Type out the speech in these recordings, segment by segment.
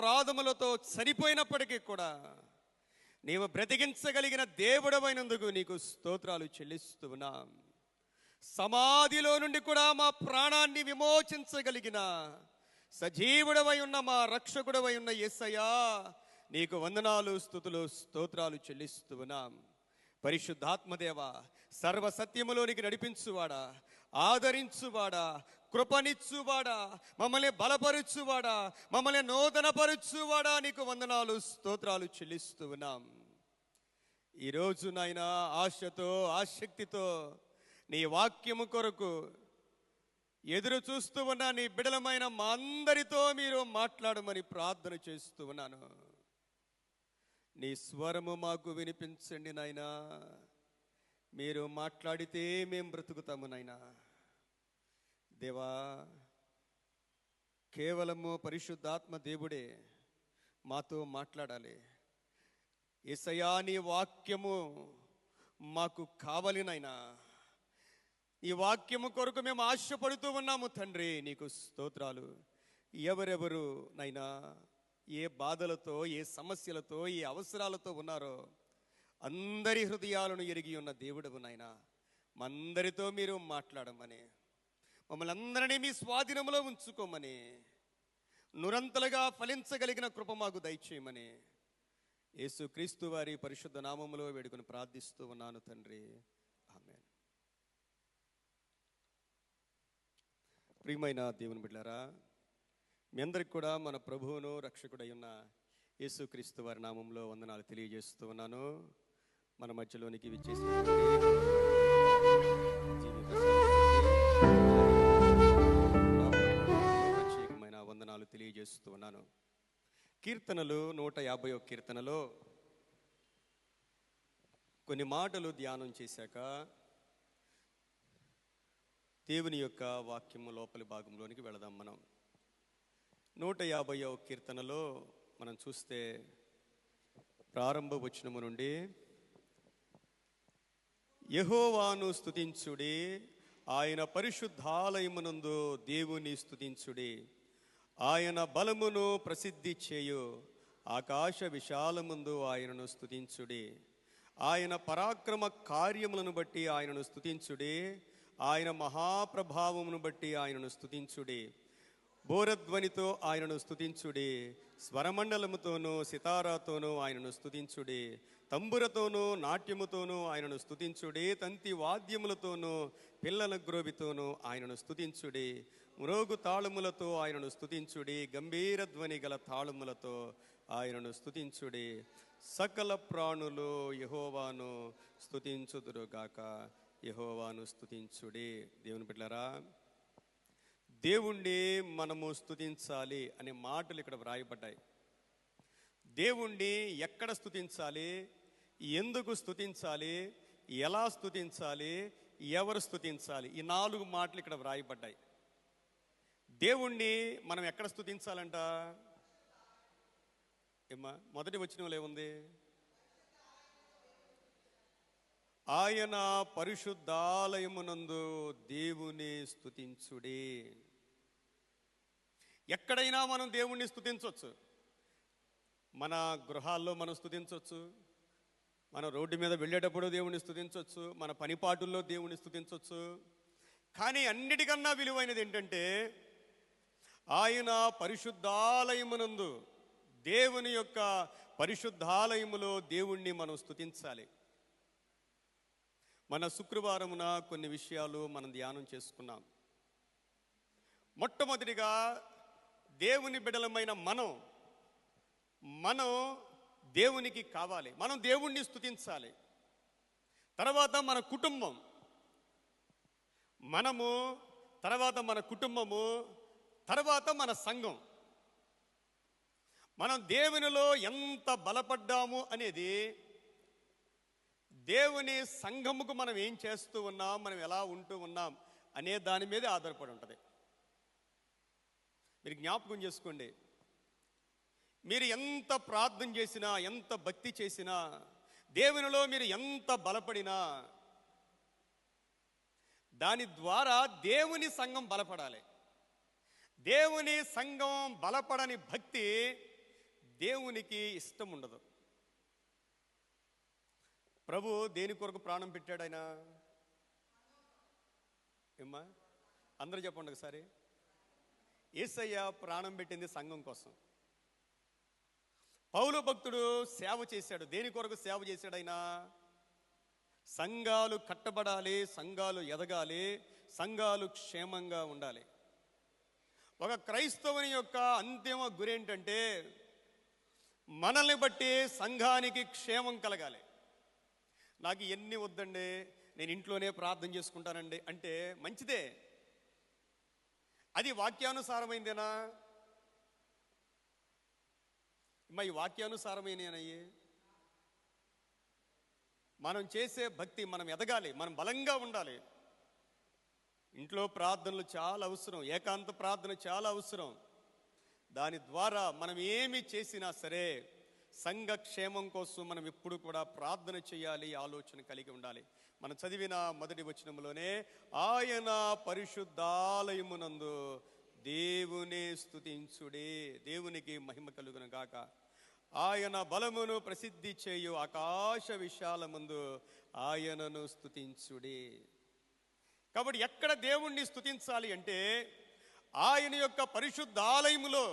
అపరాధములతో చనిపోయినప్పటికీ కూడా నీవు బ్రతికించగలిగిన దేవుడవైనందుకు నీకు స్తోత్రాలు చెల్లిస్తున్నాం. సమాధిలో నుండి కూడా మా ప్రాణాన్ని విమోచించగలిగిన సజీవుడవై ఉన్న మా రక్షకుడవై ఉన్న యేసయ్యా, నీకు వందనాలు, స్తుతులు, స్తోత్రాలు చెల్లిస్తున్నాం. పరిశుద్ధాత్మదేవ, సర్వసత్యములోనికి నడిపించువాడా, ఆదరించువాడా, కృపనిచ్చువాడా, మమ్మల్ని బలపరుచువాడా, మమ్మల్ని నూతనపరుచువాడా, నీకు వందనాలు, స్తోత్రాలు చెల్లిస్తున్నాం. ఈరోజు నాయనా ఆశతో ఆసక్తితో నీ వాక్యము కొరకు ఎదురు చూస్తూ ఉన్న నీ బిడలమైన మా అందరితో మీరు మాట్లాడమని ప్రార్థన చేస్తూ ఉన్నాను. నీ స్వరము మాకు వినిపించండి నాయనా. మీరు మాట్లాడితే మేము బ్రతుకుతాము నాయనా. దేవా, కేవలము పరిశుద్ధాత్మ దేవుడే మాతో మాట్లాడాలి. యేసయ్యా, నీ వాక్యము మాకు కావాలి నాయనా. ఈ వాక్యము కొరకు మేము ఆశపడుతూ ఉన్నాము తండ్రి. నీకు స్తోత్రాలు. ఎవరెవరు నైనా ఏ బాధలతో, ఏ సమస్యలతో, ఏ అవసరాలతో ఉన్నారో అందరి హృదయాలను ఎరిగి ఉన్న దేవుడవు నాయనా. మందరితో మీరు మాట్లాడమని, మమ్మల్ని అందరినీ మీ స్వాధీనంలో ఉంచుకోమని, నురంతలుగా ఫలించగలిగిన కృప మాకు దయచేయమని యేసుక్రీస్తు వారి పరిశుద్ధ నామములో వేడుకొని ప్రార్థిస్తూ ఉన్నాను తండ్రి. ఆమేన్. ప్రియమైన దేవుని బిడ్డలారా, మీ అందరికి కూడా మన ప్రభువును రక్షకుడై ఉన్న యేసుక్రీస్తు వారి నామంలో వందనాలు తెలియజేస్తూ ఉన్నాను. మన మధ్యలోనికి ప్రత్యేకమైన వందనాలు తెలియజేస్తూ ఉన్నాను. కీర్తనలు 150వ కీర్తనలో కొన్ని మాటలు ధ్యానం చేశాక దేవుని యొక్క వాక్యము లోపలి భాగంలోనికి వెళదాం. మనం 150వ కీర్తనలో మనం చూస్తే ప్రారంభ వచనము నుండి, యెహోవాను స్తుతించుడి, ఆయన పరిశుద్ధాలయమునందు దేవుని స్తుతించుడి, ఆయన బలమును ప్రసిద్ధి చేయు, ఆకాశ విశాలముందు ఆయనను స్తుతించుడి, ఆయన పరాక్రమ కార్యములను బట్టి ఆయనను స్తుతించుడి, ఆయన మహాప్రభావమును బట్టి ఆయనను స్తుతించుడి, బోరధ్వనితో ఆయనను స్తుతించుడి, స్వరమండలముతోనూ సితారాతోనూ ఆయనను స్తుతించుడి, తంబురతోనూ నాట్యముతోనూ ఆయనను స్తుతించుడి, తంతి వాద్యములతోనూ పిల్లల గ్రోవితోనూ ఆయనను స్తుతించుడి, మ్రోగు తాళములతో ఆయనను స్తుతించుడి, గంభీర ధ్వని గల తాళములతో ఆయనను స్తుతించుడి, సకల ప్రాణులు యెహోవాను స్తుతించుదురుగాక. యెహోవాను స్తుతించుడి. దేవుని బిడ్డలారా, దేవుణ్ణి మనము స్తుతించాలి అనే మాటలు ఇక్కడ వ్రాయబడ్డాయి. దేవుణ్ణి ఎక్కడ స్తుతించాలి, ఎందుకు స్తుతించాలి, ఎలా స్తుతించాలి, ఎవరు స్తుతించాలి, ఈ 4 మాటలు ఇక్కడ వ్రాయబడ్డాయి. దేవుణ్ణి మనం ఎక్కడ స్తుతించాలంట? ఏమ్మా, మొదటి వచనంలో ఏముంది? ఆయన పరిశుద్ధాలయమునందు దేవుని స్తుతించుడి. ఎక్కడైనా మనం దేవుణ్ణి స్తుతించవచ్చు. మన గృహాల్లో మనం స్తుతించవచ్చు, మన రోడ్డు మీద వెళ్ళేటప్పుడు దేవుణ్ణి స్తుతించవచ్చు, మన పనిపాటుల్లో దేవుణ్ణి స్తుతించవచ్చు. కానీ అన్నిటికన్నా విలువైనది ఏంటంటే, ఆయన పరిశుద్ధాలయమునందు, దేవుని యొక్క పరిశుద్ధాలయములో దేవుణ్ణి మనం స్తుతించాలి. మన శుక్రవారమున కొన్ని విషయాలు మనం ధ్యానం చేసుకున్నాం. మొట్టమొదటిగా దేవుని బిడ్డలమైన మనం దేవునికి కావాలి, మనం దేవుణ్ణి స్తుతించాలి. తర్వాత మన కుటుంబం, మనము, తర్వాత మన కుటుంబము, తర్వాత మన సంఘం. మనం దేవునిలో ఎంత బలపడ్డాము అనేది దేవుని సంఘముకు మనం ఏం చేస్తూ ఉన్నాం, మనం ఎలా ఉంటూ ఉన్నాం అనే దాని మీదే ఆధారపడి ఉంటుంది. మీరు జ్ఞాపకం చేసుకోండి, మీరు ఎంత ప్రార్థన చేసినా, ఎంత భక్తి చేసినా, దేవునిలో మీరు ఎంత బలపడినా, దాని ద్వారా దేవుని సంఘం బలపడాలి. దేవుని సంఘం బలపడని భక్తి దేవునికి ఇష్టం ఉండదు. ప్రభు దేని కొరకు ప్రాణం పెట్టాడు ఆయన? ఏమ్మా అందరూ చెప్పండి ఒకసారి. యేసయ్య ప్రాణం పెట్టింది సంఘం కోసం. పౌలు భక్తుడు సేవ చేశాడు. దేని కొరకు సేవ చేశాడు ఆయన? సంఘాలు కట్టబడాలి, సంఘాలు ఎదగాలి, సంఘాలు క్షేమంగా ఉండాలి. ఒక క్రైస్తవుని యొక్క అంతిమ గురి ఏంటంటే మనల్ని బట్టి సంఘానికి క్షేమం కలగాలి. నాకు ఎన్ని వద్దండి, నేను ఇంట్లోనే ప్రార్థన చేసుకుంటానండి అంటే మంచిదే. అది వాక్యానుసారమైందేనా? ఈ వాక్యానుసారమైనవి మనం చేసే భక్తి, మనం ఎదగాలి, మనం బలంగా ఉండాలి. ఇంట్లో ప్రార్థనలు చాలా అవసరం, ఏకాంత ప్రార్థన చాలా అవసరం. దాని ద్వారా మనం ఏమి చేసినా సరే సంఘ క్షేమం కోసం మనం ఎప్పుడు కూడా ప్రార్థన చేయాలి, ఆలోచన కలిగి ఉండాలి. మనం చదివిన మొదటి వచనంలోనే ఆయన పరిశుద్ధాలయమునందు దేవుని స్తుతించుడి, దేవునికి మహిమ కలుగును గాక. ఆయన బలమును ప్రసిద్ధి చేయు ఆకాశ విశాలమందు ఆయనను స్తుతించుడి. కాబట్టి ఎక్కడ దేవుణ్ణి స్తుతించాలి అంటే ఆయన యొక్క పరిశుద్ధాలయములో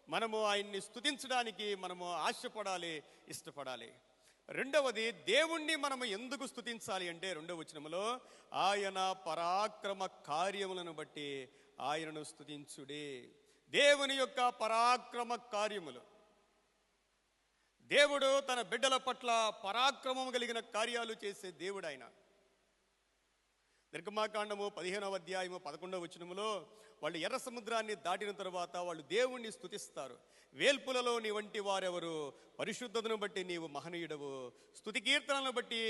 మనము ఆయన్ని స్తుతించడానికి మనము ఆశపడాలి, ఇష్టపడాలి. రెండవది, దేవుణ్ణి మనము ఎందుకు స్తుతించాలి అంటే రెండవ వచనములో ఆయన పరాక్రమ కార్యములను బట్టి ఆయనను స్తుతించుడి. దేవుని యొక్క పరాక్రమ కార్యములు, దేవుడు తన బిడ్డల పట్ల పరాక్రమం కలిగిన కార్యాలు చేసే దేవుడు ఆయన. నిర్గమాకాండము 15వ అధ్యాయము 11వ వచనములో వాళ్ళు ఎర్ర సముద్రాన్ని దాటిన తర్వాత వాళ్ళు దేవుణ్ణి స్తుతిస్తారు. వేల్పులలో నీ వంటి వారెవరు, పరిశుద్ధతను బట్టి నీవు మహనీయుడవు, స్తుతి కీర్తనలను బట్టి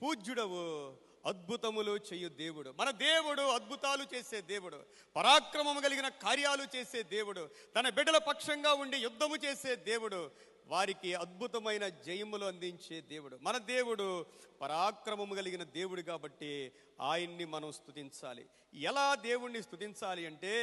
పూజ్యుడవు, అద్భుతములు చేయు దేవుడు. మన దేవుడు అద్భుతాలు చేసే దేవుడు, పరాక్రమము కలిగిన కార్యాలు చేసే దేవుడు, తన బిడ్డల పక్షంగా ఉండి యుద్ధము చేసే దేవుడు, వారికి అద్భుతమైన జయములు అందించే దేవుడు. మన దేవుడు పరాక్రమము కలిగిన దేవుడు కాబట్టి ఆయన్ని మనం స్తుతించాలి. ఎలా దేవుణ్ణి స్తుతించాలి అంటే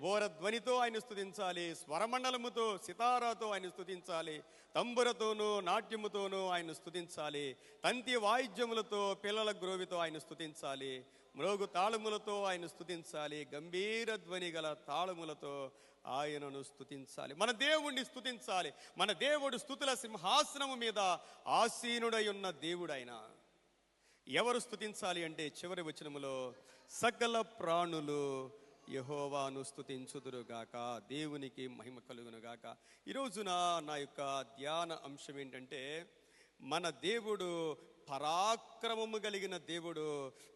బోరధ్వనితో ఆయన స్తుతించాలి, స్వరమండలముతో సితారాతో ఆయన స్తుతించాలి, తంబురతోనూ నాట్యముతోనూ ఆయన స్తుతించాలి, తంతి వాయిద్యములతో పిల్లల గ్రోవితో ఆయన స్తుతించాలి, మ్రోగు తాళములతో ఆయన స్తుతించాలి, గంభీర ధ్వని గల తాళములతో ఆయనను స్తుతించాలి. మన దేవుణ్ణి స్తుతించాలి. మన దేవుడు స్తుతుల సింహాసనము మీద ఆసీనుడై ఉన్న దేవుడు ఆయన. ఎవరు స్తుతించాలి అంటే చివరి వచనములో సకల ప్రాణులు యెహోవాను స్తుతించుదురుగాక, దేవునికి మహిమ కలుగునుగాక. ఈరోజున నా యొక్క ధ్యాన అంశం ఏంటంటే మన దేవుడు పరాక్రమము కలిగిన దేవుడు,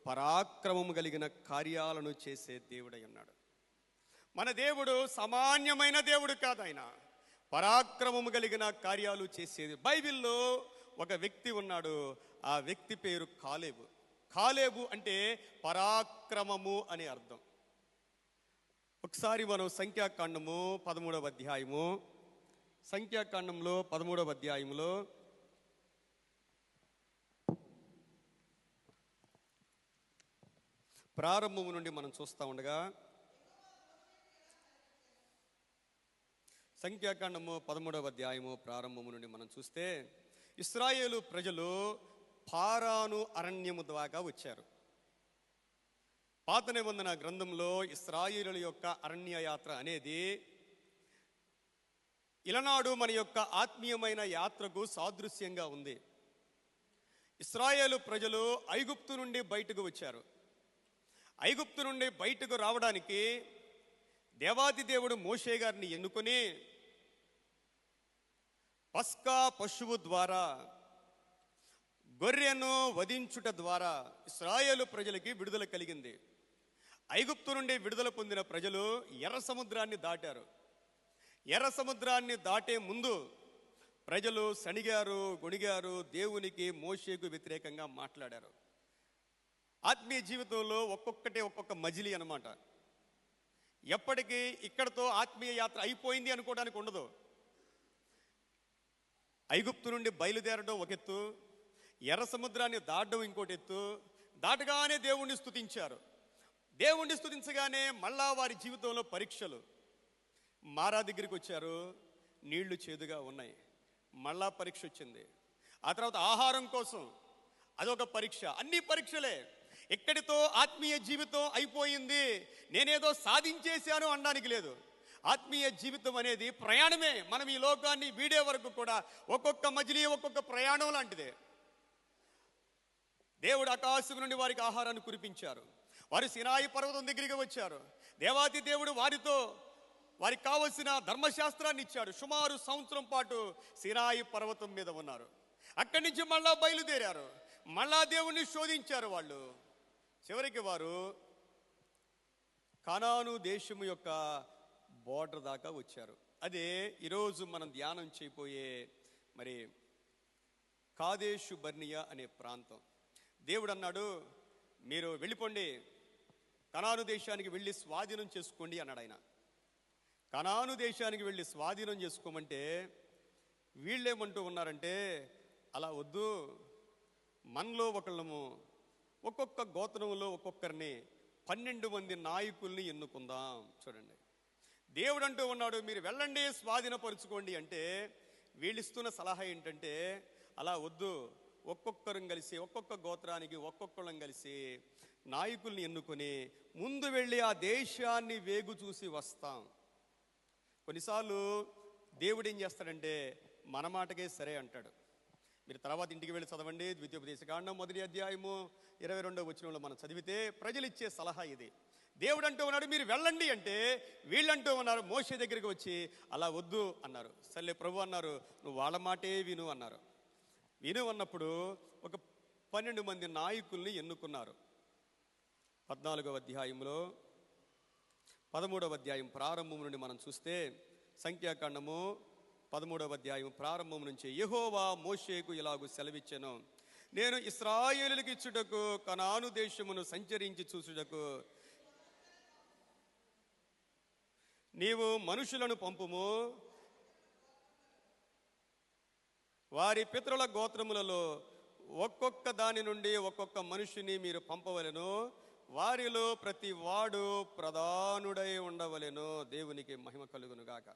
పరాక్రమము కలిగిన కార్యాలను చేసే దేవుడై ఉన్నాడు. మన దేవుడు సామాన్యమైన దేవుడు కాదు, ఆయన పరాక్రమము కలిగిన కార్యాలు చేసేది. బైబిల్లో ఒక వ్యక్తి ఉన్నాడు, ఆ వ్యక్తి పేరు కాలేబు. కాలేబు అంటే పరాక్రమము అని అర్థం. ఒకసారి మనం సంఖ్యాకాండము 13వ అధ్యాయము, సంఖ్యాకాండంలో 13వ అధ్యాయంలో ప్రారంభము నుండి మనం చూస్తూ ఉండగా, సంఖ్యాకాండము 13వ అధ్యాయము ప్రారంభము నుండి మనం చూస్తే ఇశ్రాయేలు ప్రజలు పారాను అరణ్యము ద్వారా వచ్చారు. పాత నిబంధన గ్రంథంలో ఇశ్రాయేలుల యొక్క అరణ్య యాత్ర అనేది ఇలనాడు మన యొక్క ఆత్మీయమైన యాత్రకు సాదృశ్యంగా ఉంది. ఇశ్రాయేలు ప్రజలు ఐగుప్తు నుండి బయటకు వచ్చారు. ఐగుప్తు నుండి బయటకు రావడానికి దేవాది దేవుడు మోషే గారిని ఎన్నుకొని పస్కా పశువు ద్వారా, గొర్రెను వధించుట ద్వారా ఇశ్రాయేలు ప్రజలకి విడుదల కలిగింది. ఐగుప్తు నుండి విడుదల పొందిన ప్రజలు ఎర్ర సముద్రాన్ని దాటారు. ఎర్ర సముద్రాన్ని దాటే ముందు ప్రజలు సణిగారు, గొణిగారు, దేవునికి మోషేకు వ్యతిరేకంగా మాట్లాడారు. ఆత్మీయ జీవితంలో ఒక్కొక్క మజిలీ అన్నమాట. ఎప్పటికీ ఇక్కడతో ఆత్మీయ యాత్ర అయిపోయింది అనుకోవడానికి ఉండదు. ఐగుప్తు నుండి బయలుదేరడం ఒక ఎత్తు, ఎర్ర సముద్రాన్ని దాటడం ఇంకోటి ఎత్తు. దాటగానే దేవుణ్ణి స్తుతించారు. దేవుణ్ణి స్తుతించగానే మళ్ళా వారి జీవితంలో పరీక్షలు. మారా దగ్గరికి వచ్చారు. నీళ్లు చేదుగా ఉన్నాయి. మళ్ళా పరీక్ష వచ్చింది. ఆ తర్వాత ఆహారం కోసం అదొక పరీక్ష. అన్ని పరీక్షలే. ఎక్కడితో ఆత్మీయ జీవితం అయిపోయింది, నేనేదో సాధించేశాను అనడానికి లేదు. ఆత్మీయ జీవితం అనేది ప్రయాణమే. మనం ఈ లోకాన్ని వీడే వరకు కూడా ఒక్కొక్క మజిలీ ఒక్కొక్క ప్రయాణం లాంటిదే. దేవుడు ఆకాశం నుండి వారికి ఆహారాన్ని కురిపించారు. వారు సినాయి పర్వతం దగ్గరికి వచ్చారు. దేవాతి దేవుడు వారికి కావలసిన ధర్మశాస్త్రాన్ని ఇచ్చాడు. సుమారు సంవత్సరం పాటు సినాయి పర్వతం మీద ఉన్నారు. అక్కడి నుంచి మళ్ళా బయలుదేరారు. మళ్ళా దేవుణ్ణి శోధించారు వాళ్ళు. చివరికి వారు కనాను దేశము యొక్క బోర్డర్ దాకా వచ్చారు. అదే ఈరోజు మనం ధ్యానం చేయబోయే మరి కాదేషు బర్నియా అనే ప్రాంతం. దేవుడు అన్నాడు, మీరు వెళ్ళిపోండి, కనాను దేశానికి వెళ్ళి స్వాధీనం చేసుకోండి అన్నాడు ఆయన. కనాను దేశానికి వెళ్ళి స్వాధీనం చేసుకోమంటే వీళ్ళేమంటూ ఉన్నారంటే, అలా వద్దు, మనలో ఒకళ్ళము ఒక్కొక్క గోత్రంలో ఒక్కొక్కరిని 12 మంది నాయకుల్ని ఎన్నుకుందాం. చూడండి, దేవుడు అంటూ ఉన్నాడు, మీరు వెళ్ళండి స్వాధీనపరుచుకోండి అంటే వీళ్ళిస్తున్న సలహా ఏంటంటే, అలా వద్దు, ఒక్కొక్కరం కలిసి ఒక్కొక్క గోత్రానికి ఒక్కొక్కరం కలిసి నాయకుల్ని ఎన్నుకొని ముందు వెళ్ళి ఆ దేశాన్ని వేగు చూసి వస్తాం. కొన్నిసార్లు దేవుడు ఏం చేస్తాడంటే మన మాటకే సరే అంటాడు. మీరు తర్వాత ఇంటికి వెళ్ళి చదవండి. ద్వితీయోపదేశకాండం 1వ అధ్యాయము 22వ వచనంలో మనం చదివితే ప్రజలు ఇచ్చే సలహా ఇది. దేవుడు అంటూ ఉన్నాడు, మీరు వెళ్ళండి అంటే వీళ్ళంటూ ఉన్నారు మోషే దగ్గరికి వచ్చి అలా వద్దు అన్నారు. సర్లే ప్రభు అన్నారు, నువ్వు వాళ్ళ మాటే విను అన్నారు. విను అన్నప్పుడు ఒక 12 మంది నాయకుల్ని ఎన్నుకున్నారు. 14వ అధ్యాయంలో 13వ అధ్యాయం ప్రారంభం నుండి మనం చూస్తే, సంఖ్యాకాండము 13వ అధ్యాయం ప్రారంభం నుంచి, యెహోవా మోషేకు ఇలాగు సెలవిచ్చెను, నేను ఇశ్రాయేలులకు ఇచ్చుటకు కనాను దేశమును సంచరించి చూసుటకు నీవు మనుషులను పంపుము. వారి పితరుల గోత్రములలో ఒక్కొక్క దాని నుండి ఒక్కొక్క మనుషుని మీరు పంపవలెను. వారిలో ప్రతి వాడు ప్రధానుడై ఉండవలెను. దేవునికి మహిమ కలుగును గాక.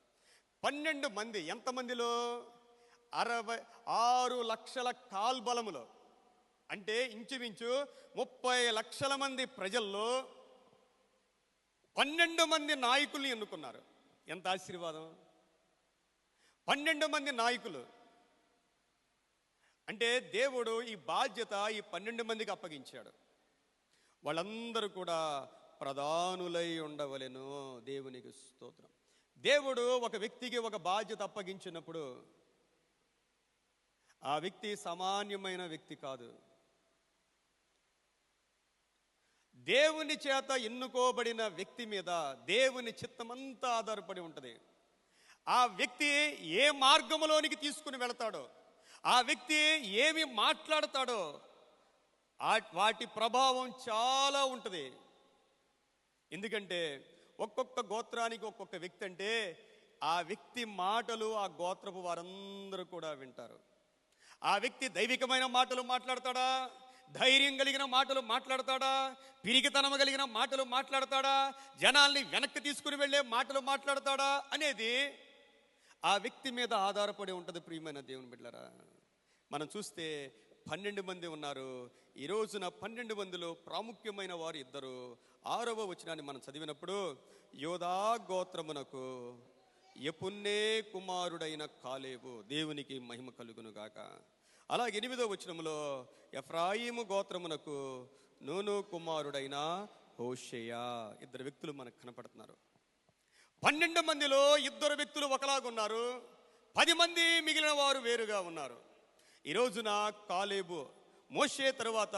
12 మంది. ఎంతమందిలో? 66 లక్షల కాల్బలములో, అంటే ఇంచుమించు 30 లక్షల మంది ప్రజల్లో 12 మంది నాయకుల్ని ఎన్నుకున్నారు. ఎంత ఆశీర్వాదం! 12 మంది నాయకులు అంటే దేవుడు ఈ బాధ్యత ఈ 12 మందికి అప్పగించాడు. వాళ్ళందరూ కూడా ప్రధానులై ఉండవలెను. దేవునికి స్తోత్రం. దేవుడు ఒక వ్యక్తికి ఒక బాధ్యత అప్పగించినప్పుడు ఆ వ్యక్తి సామాన్యమైన వ్యక్తి కాదు. దేవుని చేత ఎన్నుకోబడిన వ్యక్తి మీద దేవుని చిత్తమంతా ఆధారపడి ఉంటుంది. ఆ వ్యక్తి ఏ మార్గంలోనికి తీసుకుని వెళతాడో, ఆ వ్యక్తి ఏమి మాట్లాడతాడో వాటి ప్రభావం చాలా ఉంటుంది. ఎందుకంటే ఒక్కొక్క గోత్రానికి ఒక్కొక్క వ్యక్తి అంటే ఆ వ్యక్తి మాటలు ఆ గోత్రపు వారందరూ కూడా వింటారు. ఆ వ్యక్తి దైవికమైన మాటలు మాట్లాడతాడా, ధైర్యం కలిగిన మాటలు మాట్లాడతాడా, పిరికితనం కలిగిన మాటలు మాట్లాడతాడా, జనాల్ని వెనక్కి తీసుకుని వెళ్ళే మాటలు మాట్లాడతాడా అనేది ఆ వ్యక్తి మీద ఆధారపడి ఉంటుంది. ప్రియమైన దేవుని బిడ్డలారా, మనం చూస్తే 12 మంది ఉన్నారు. ఈ రోజున 12 మందిలో ప్రాముఖ్యమైన వారు ఇద్దరు. 6వ వచనాన్ని మనం చదివినప్పుడు, యోధా గోత్రమునకు యెఫున్నె కుమారుడైన కాలేబు. దేవునికి మహిమ కలుగును గాక. అలాగే 8వ వచనంలో ఎఫ్రాయిము గోత్రమునకు నూను కుమారుడైన హోషేయ. ఇద్దరు వ్యక్తులు మనకు కనపడుతున్నారు. 12 మందిలో ఇద్దరు వ్యక్తులు ఒకలాగున్నారు, 10 మంది మిగిలిన వారు వేరుగా ఉన్నారు. ఈ రోజున కాలేబు, మోషే తర్వాత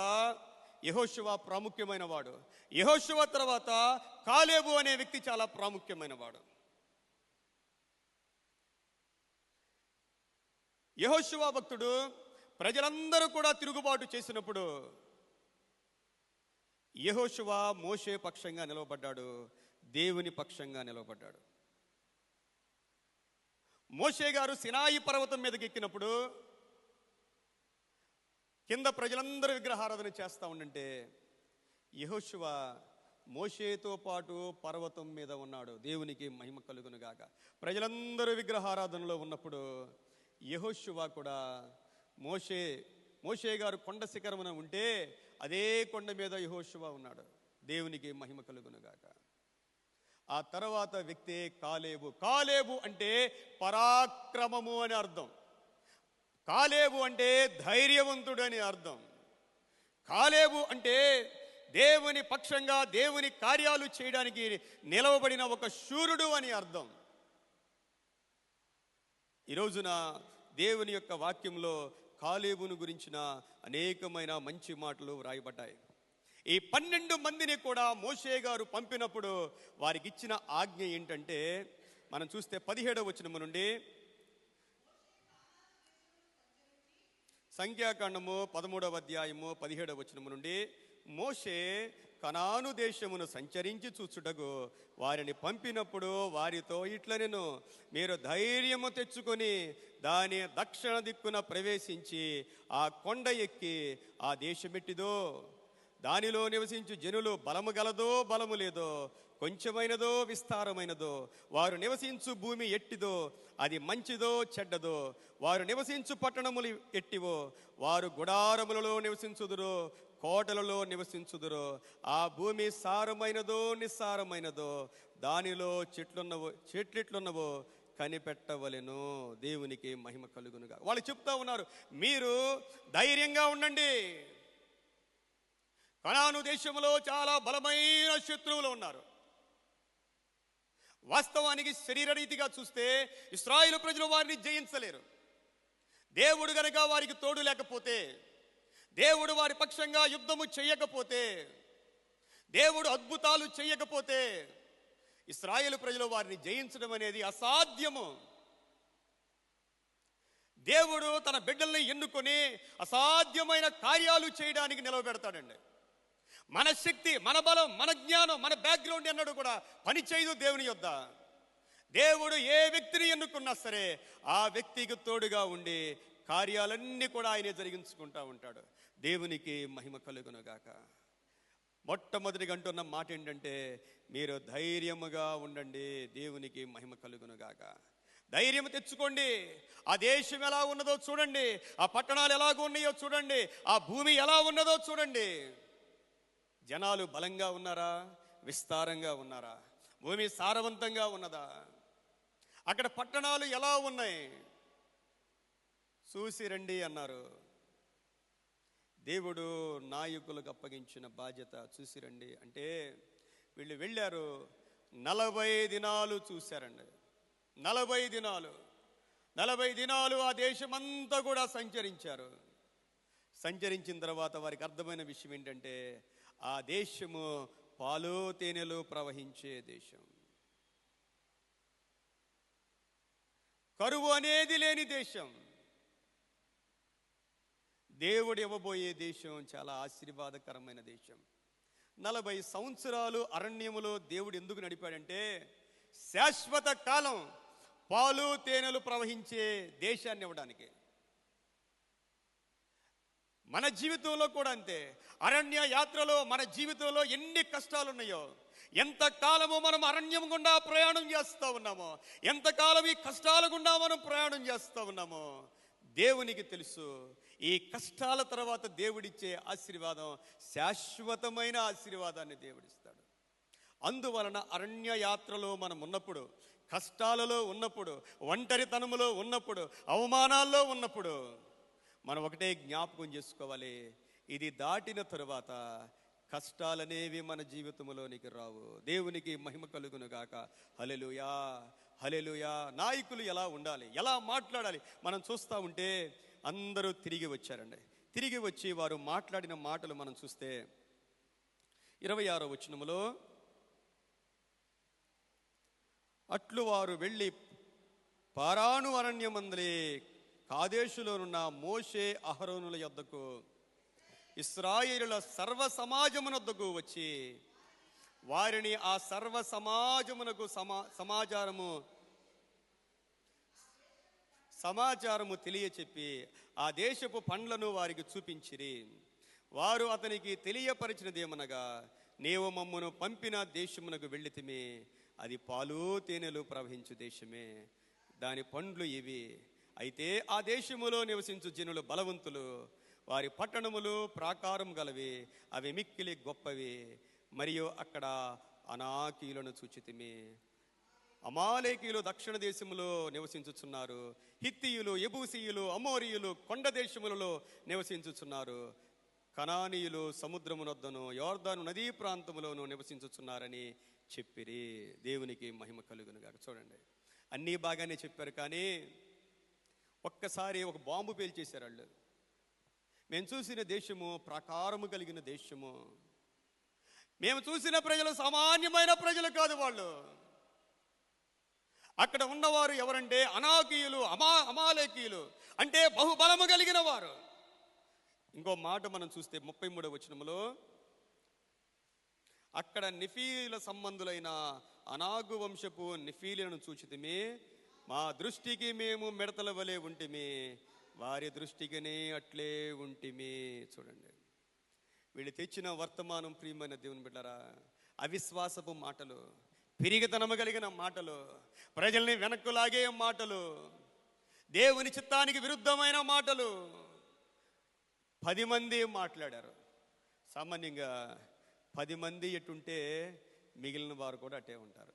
యెహోషువ ప్రాముఖ్యమైన వాడు. యెహోషువ తర్వాత కాలేబు అనే వ్యక్తి చాలా ప్రాముఖ్యమైన వాడు. యెహోషువ భక్తుడు ప్రజలందరూ కూడా తిరుగుబాటు చేసినప్పుడు యెహోషువ మోషే పక్షంగా నిలవబడ్డాడు, దేవుని పక్షంగా నిలవబడ్డాడు. మోషే గారు సినాయి పర్వతం మీదకి ఎక్కినప్పుడు కింద ప్రజలందరూ విగ్రహారాధన చేస్తూ ఉండంటే యెహోషువ మోషేతో పాటు పర్వతం మీద ఉన్నాడు. దేవునికి మహిమ కలుగును గాక. ప్రజలందరూ విగ్రహారాధనలో ఉన్నప్పుడు యెహోషువ కూడా మోషే గారు కొండ శిఖరమున ఉంటే అదే కొండ మీద యెహోషువ ఉన్నాడు. దేవునికి మహిమ కలుగును గాక. ఆ తర్వాత వ్యక్తి కాలేబు. కాలేబు అంటే పరాక్రమము అని అర్థం. కాలేబు అంటే ధైర్యవంతుడు అని అర్థం. కాలేబు అంటే దేవుని పక్షంగా దేవుని కార్యాలు చేయడానికి నిలవబడిన ఒక శూరుడు అని అర్థం. ఈ రోజున దేవుని యొక్క వాక్యంలో కాలేబును గురించిన అనేకమైన మంచి మాటలు వ్రాయబడ్డాయి. ఈ 12 మందిని కూడా మోషే గారు పంపినప్పుడు వారికి ఇచ్చిన ఆజ్ఞ ఏంటంటే, మనం చూస్తే 17వ వచనము నుండి, సంఖ్యాకాండము 13వ అధ్యాయము 17వ వచనము నుండి, మోషే కనాను దేశమును సంచరించి చూచుటకు వారిని పంపినప్పుడు వారితో ఇట్లనెను, మీరు ధైర్యము తెచ్చుకొని దాని దక్షిణ దిక్కున ప్రవేశించి ఆ కొండ ఎక్కి ఆ దేశమెట్టిదో, దానిలో నివసించు జనులు బలము గలదో బలము లేదో, కొంచెమైనదో విస్తారమైనదో, వారు నివసించు భూమి ఎట్టిదో, అది మంచిదో చెడ్డదో, వారు నివసించు పట్టణములు ఎట్టివో, వారు గుడారములలో నివసించుదురో కోటలలో నివసించుదురో, ఆ భూమి సారమైనదో నిస్సారమైనదో, దానిలో చెట్లెట్లున్నవో కనిపెట్టవలెను. దేవునికి మహిమ కలుగునుగా. వాళ్ళు చెప్తా ఉన్నారు, మీరు ధైర్యంగా ఉండండి. కనాను దేశంలో చాలా బలమైన శత్రువులు ఉన్నారు. వాస్తవానికి శరీర రీతిగా చూస్తే ఇశ్రాయేలు ప్రజలు వారిని జయించలేరు. దేవుడు గనక వారికి తోడు లేకపోతే, దేవుడు వారి పక్షంగా యుద్ధము చేయకపోతే, దేవుడు అద్భుతాలు చేయకపోతే ఇశ్రాయేలు ప్రజలు వారిని జయించడం అనేది అసాధ్యము. దేవుడు తన బిడ్డల్ని ఎన్నుకొని అసాధ్యమైన కార్యాలు చేయడానికి నిలవబెడతాడండి. మన శక్తి, మన బలం, మన జ్ఞానం, మన బ్యాక్గ్రౌండ్ అన్నాడు కూడా పని చేయదు దేవుని యొద్ద. దేవుడు ఏ వ్యక్తిని ఎన్నుకున్నా సరే ఆ వ్యక్తికి తోడుగా ఉండి కార్యాలన్నీ కూడా ఆయనే జరిగించుకుంటా ఉంటాడు. దేవునికి మహిమ కలుగునుగాక. మొట్టమొదటిగా అంటున్న మాట ఏంటంటే, మీరు ధైర్యముగా ఉండండి. దేవునికి మహిమ కలుగునుగాక. ధైర్యం తెచ్చుకోండి. ఆ దేశం ఎలా ఉన్నదో చూడండి, ఆ పట్టణాలు ఎలాగ ఉన్నాయో చూడండి, ఆ భూమి ఎలా ఉన్నదో చూడండి. జనాలు బలంగా ఉన్నారా, విస్తారంగా ఉన్నారా, భూమి సారవంతంగా ఉన్నదా, అక్కడ పట్టణాలు ఎలా ఉన్నాయి చూసి రండి అన్నారు. దేవుడు నాయకులకు అప్పగించిన బాధ్యత చూసి రండి అంటే, వీళ్ళు వెళ్ళారు. 40 దినాలు చూశారండి. 40 దినాలు ఆ దేశమంతా కూడా సంచరించారు. సంచరించిన తర్వాత వారికి అర్థమైన విషయం ఏంటంటే, ఆ దేశము పాలు తేనెలు ప్రవహించే దేశం, కరువు అనేది లేని దేశం. దేవుడు ఇవ్వబోయే దేశం చాలా ఆశీర్వాదకరమైన దేశం. 40 సంవత్సరాలు అరణ్యములో దేవుడు ఎందుకు నడిపాడంటే, శాశ్వత కాలం పాలు తేనెలు ప్రవహించే దేశాన్ని ఇవ్వడానికి. మన జీవితంలో కూడా అంతే. అరణ్య యాత్రలో మన జీవితంలో ఎన్ని కష్టాలు ఉన్నాయో, ఎంతకాలము మనం అరణ్యం గుండా ప్రయాణం చేస్తూ ఉన్నామో, ఎంతకాలం ఈ కష్టాల గుండా మనం ప్రయాణం చేస్తూ ఉన్నామో దేవునికి తెలుసు. ఈ కష్టాల తర్వాత దేవుడిచ్చే ఆశీర్వాదం శాశ్వతమైన ఆశీర్వాదాన్ని దేవుడిస్తాడు. అందువలన అరణ్య యాత్రలో మనం ఉన్నప్పుడు, కష్టాలలో ఉన్నప్పుడు, ఒంటరితనములో ఉన్నప్పుడు, అవమానాల్లో ఉన్నప్పుడు మనం ఒకటే జ్ఞాపకం చేసుకోవాలి, ఇది దాటిన తరువాత కష్టాలనేవి మన జీవితంలోనికి రావు. దేవునికి మహిమ కలుగును గాక. హల్లెలూయా, హల్లెలూయా. నాయకులు ఎలా ఉండాలి, ఎలా మాట్లాడాలి మనం చూస్తూ ఉంటే అందరూ తిరిగి వచ్చారండి. తిరిగి వచ్చి వారు మాట్లాడిన మాటలు మనం చూస్తే 26వ వచనములో, అట్లు వారు వెళ్ళి పారాను అరణ్యమందలి కాదేశులోనున్న మోషే అహరోనుల యొద్దకు, ఇశ్రాయేలుల సర్వ సమాజమునొద్దకు వచ్చి వారిని ఆ సర్వ సమాజమునకు సమాచారము తెలియచెప్పి ఆ దేశపు పండ్లను వారికి చూపించిరి. వారు అతనికి తెలియపరిచినదేమనగా, నీవు మమ్మను పంపిన దేశమునకు వెళ్ళితిమి, అది పాలు తేనెలు ప్రవహించు దేశమే, దాని పండ్లు ఇవి. అయితే ఆ దేశములో నివసించు జనులు బలవంతులు, వారి పట్టణములు ప్రాకారం గలవి, అవి మిక్కిలి గొప్పవి. మరియు అక్కడ అనాకీయులను చూచితిమి. అమాలేకీయులు దక్షిణ దేశములో నివసించుచున్నారు. హిత్తీయులు, యెబూసీయులు, అమోరీయులు కొండ దేశములలో నివసించుచున్నారు. కనానీయులు సముద్రమునొద్దను యోర్దాను నదీ ప్రాంతములోను నివసించుచున్నారని చెప్పిరి. దేవునికి మహిమ కలుగును గాక. చూడండి, అన్నీ బాగానే చెప్పారు, కానీ ఒక్కసారి ఒక బాంబు పేల్చేశారు వాళ్ళు. మేము చూసిన దేశము ప్రాకారము కలిగిన దేశము. మేము చూసిన ప్రజలు సామాన్యమైన ప్రజలు కాదు. వాళ్ళు అక్కడ ఉన్నవారు ఎవరంటే అనాకీయులు, అమాలేకీయులు, అంటే బహుబలము కలిగిన వారు. ఇంకో మాట మనం చూస్తే 33వ వచనములో, అక్కడ నిఫీల సంబంధులైన అనాగు వంశపు నిఫీలను చూచితిమి, మా దృష్టికి మేము మిడతల వలె ఉంటిమి, వారి దృష్టికినే అట్లే ఉంటిమి. చూడండి, వీళ్ళు తెచ్చిన వర్తమానం ప్రియమైన దేవుని బిడ్డలారా, అవిశ్వాసపు మాటలు, పిరిగితనము కలిగిన మాటలు, ప్రజల్ని వెనక్కు లాగే మాటలు, దేవుని చిత్తానికి విరుద్ధమైన మాటలు. 10 మంది మాట్లాడారు. సామాన్యంగా 10 మంది ఎటుంటే మిగిలిన వారు కూడా అటే ఉంటారు.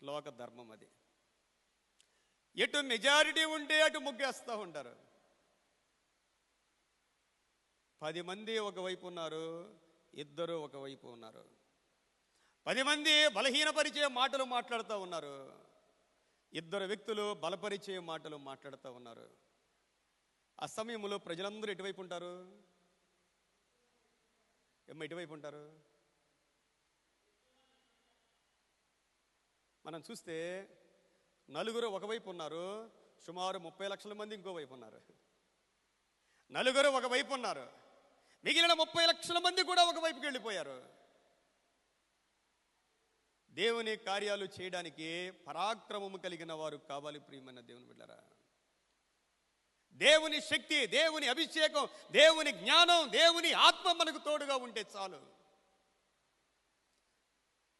లోక ధర్మం అది. ఎటు మెజారిటీ ఉంటే అటు ముగ్గేస్తూ ఉంటారు. 10 మంది ఒకవైపు ఉన్నారు, ఇద్దరు ఒకవైపు ఉన్నారు. 10 మంది బలహీనపరిచే మాటలు మాట్లాడుతూ ఉన్నారు, ఇద్దరు వ్యక్తులు బలపరిచే మాటలు మాట్లాడుతూ ఉన్నారు. ఆ సమయంలో ప్రజలందరూ ఎటువైపు ఉంటారు? ఎటువైపు ఉంటారు? మనం చూస్తే నలుగురు ఒకవైపు ఉన్నారు, సుమారు 30 లక్షల మంది ఇంకోవైపు ఉన్నారు. నలుగురు ఒకవైపు ఉన్నారు, మిగిలిన 30 లక్షల మంది కూడా ఒకవైపుకి వెళ్ళిపోయారు. దేవుని కార్యాలు చేయడానికి పరాక్రమము కలిగిన వారు కావాలి ప్రియమైన దేవుని బిడ్డలారా. దేవుని శక్తి, దేవుని అభిషేకం, దేవుని జ్ఞానం, దేవుని ఆత్మ మనకు తోడుగా ఉంటే చాలు.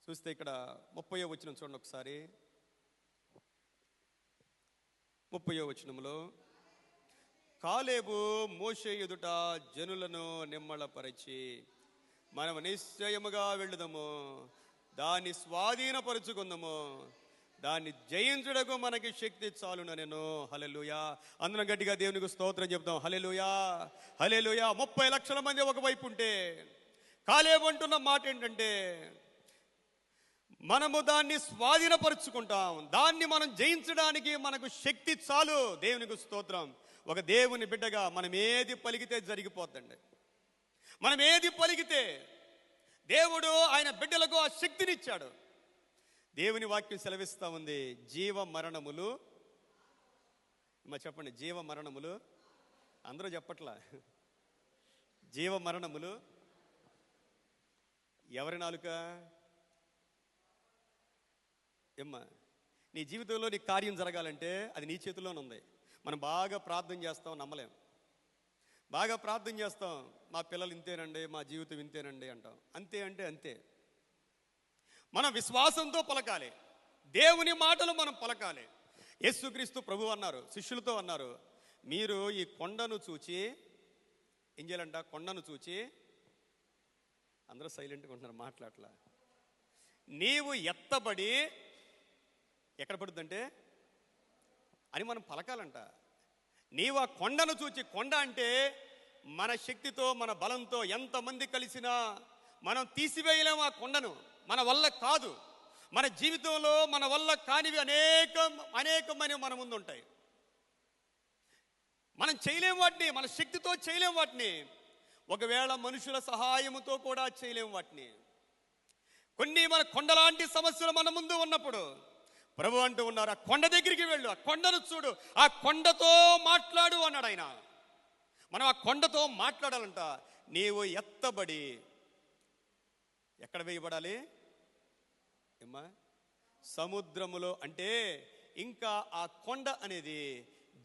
చూస్తే ఇక్కడ 30వ వచనం చూడండి ఒకసారి. 30వ వచనంలో, కాలేబు మోషే ఎదుట జనులను నిమ్మళపరిచి, మనము నిశ్చయముగా వెళ్ళుదము, దాన్ని స్వాధీనపరుచుకుందాము, దాన్ని జయించుటకు మనకి శక్తి చాలున నేను. హల్లెలూయా. అందరం గట్టిగా దేవునికి స్తోత్రం చెప్తాం. హల్లెలూయా, హల్లెలూయా. 30 లక్షల మంది ఒకవైపు ఉంటే, కాలేబు అంటున్న మాట ఏంటంటే, మనము దాన్ని స్వాధీనపరుచుకుంటాం, దాన్ని మనం జయించడానికి మనకు శక్తి చాలు. దేవునికి స్తోత్రం. ఒక దేవుని బిడ్డగా మనం ఏది పలికితే జరిగిపోద్దండి. మనం ఏది పలికితే దేవుడు ఆయన బిడ్డలకు ఆ శక్తినిచ్చాడు. దేవుని వాక్యం సెలవిస్తూ ఉంది, జీవ మరణములు. చెప్పండి, జీవ మరణములు. అందరూ చెప్పట్లా. జీవ మరణములు ఎవరి నాలుక? నీ జీవితంలో నీ కార్యం జరగాలంటే అది నీ చేతిలోనే ఉంది. మనం బాగా ప్రార్థన చేస్తాం, నమ్మలేం. బాగా ప్రార్థన చేస్తాం, మా పిల్లలు ఇంతేనండి, మా జీవితం ఇంతేనండి అంటాం. అంతే అంటే అంతే. మనం విశ్వాసంతో పలకాలి, దేవుని మాటలు మనం పలకాలి. యేసుక్రీస్తు ప్రభు అన్నారు, శిష్యులతో అన్నారు, మీరు ఈ కొండను చూచి ఏం చేయాలంట? కొండను చూచి, అందరూ సైలెంట్గా ఉంటున్నారు, మాట్లాడలా. నీవు ఎత్తబడి ఎక్కడ పడుతుందంటే అని మనం పలకాలంట. నీవు ఆ కొండను చూచి, కొండ అంటే మన శక్తితో మన బలంతో ఎంతమంది కలిసినా మనం తీసివేయలేము ఆ కొండను. మన వల్ల కాదు. మన జీవితంలో మన వల్ల కానివి అనేకమైన మన ముందు ఉంటాయి. మనం చేయలేము వాటిని, మన శక్తితో చేయలేము వాటిని. ఒకవేళ మనుషుల సహాయంతో కూడా చేయలేము వాటిని. కొన్ని మన కొండలాంటి సమస్యలు మన ముందు ఉన్నప్పుడు ప్రభు అంటూ ఉన్నారు, ఆ కొండ దగ్గరికి వెళ్ళు, ఆ కొండను చూడు, ఆ కొండతో మాట్లాడు అన్నాడు ఆయన. మనం ఆ కొండతో మాట్లాడాలంట. నీవు ఎత్తబడి ఎక్కడ వేయబడాలి? సముద్రములో. అంటే ఇంకా ఆ కొండ అనేది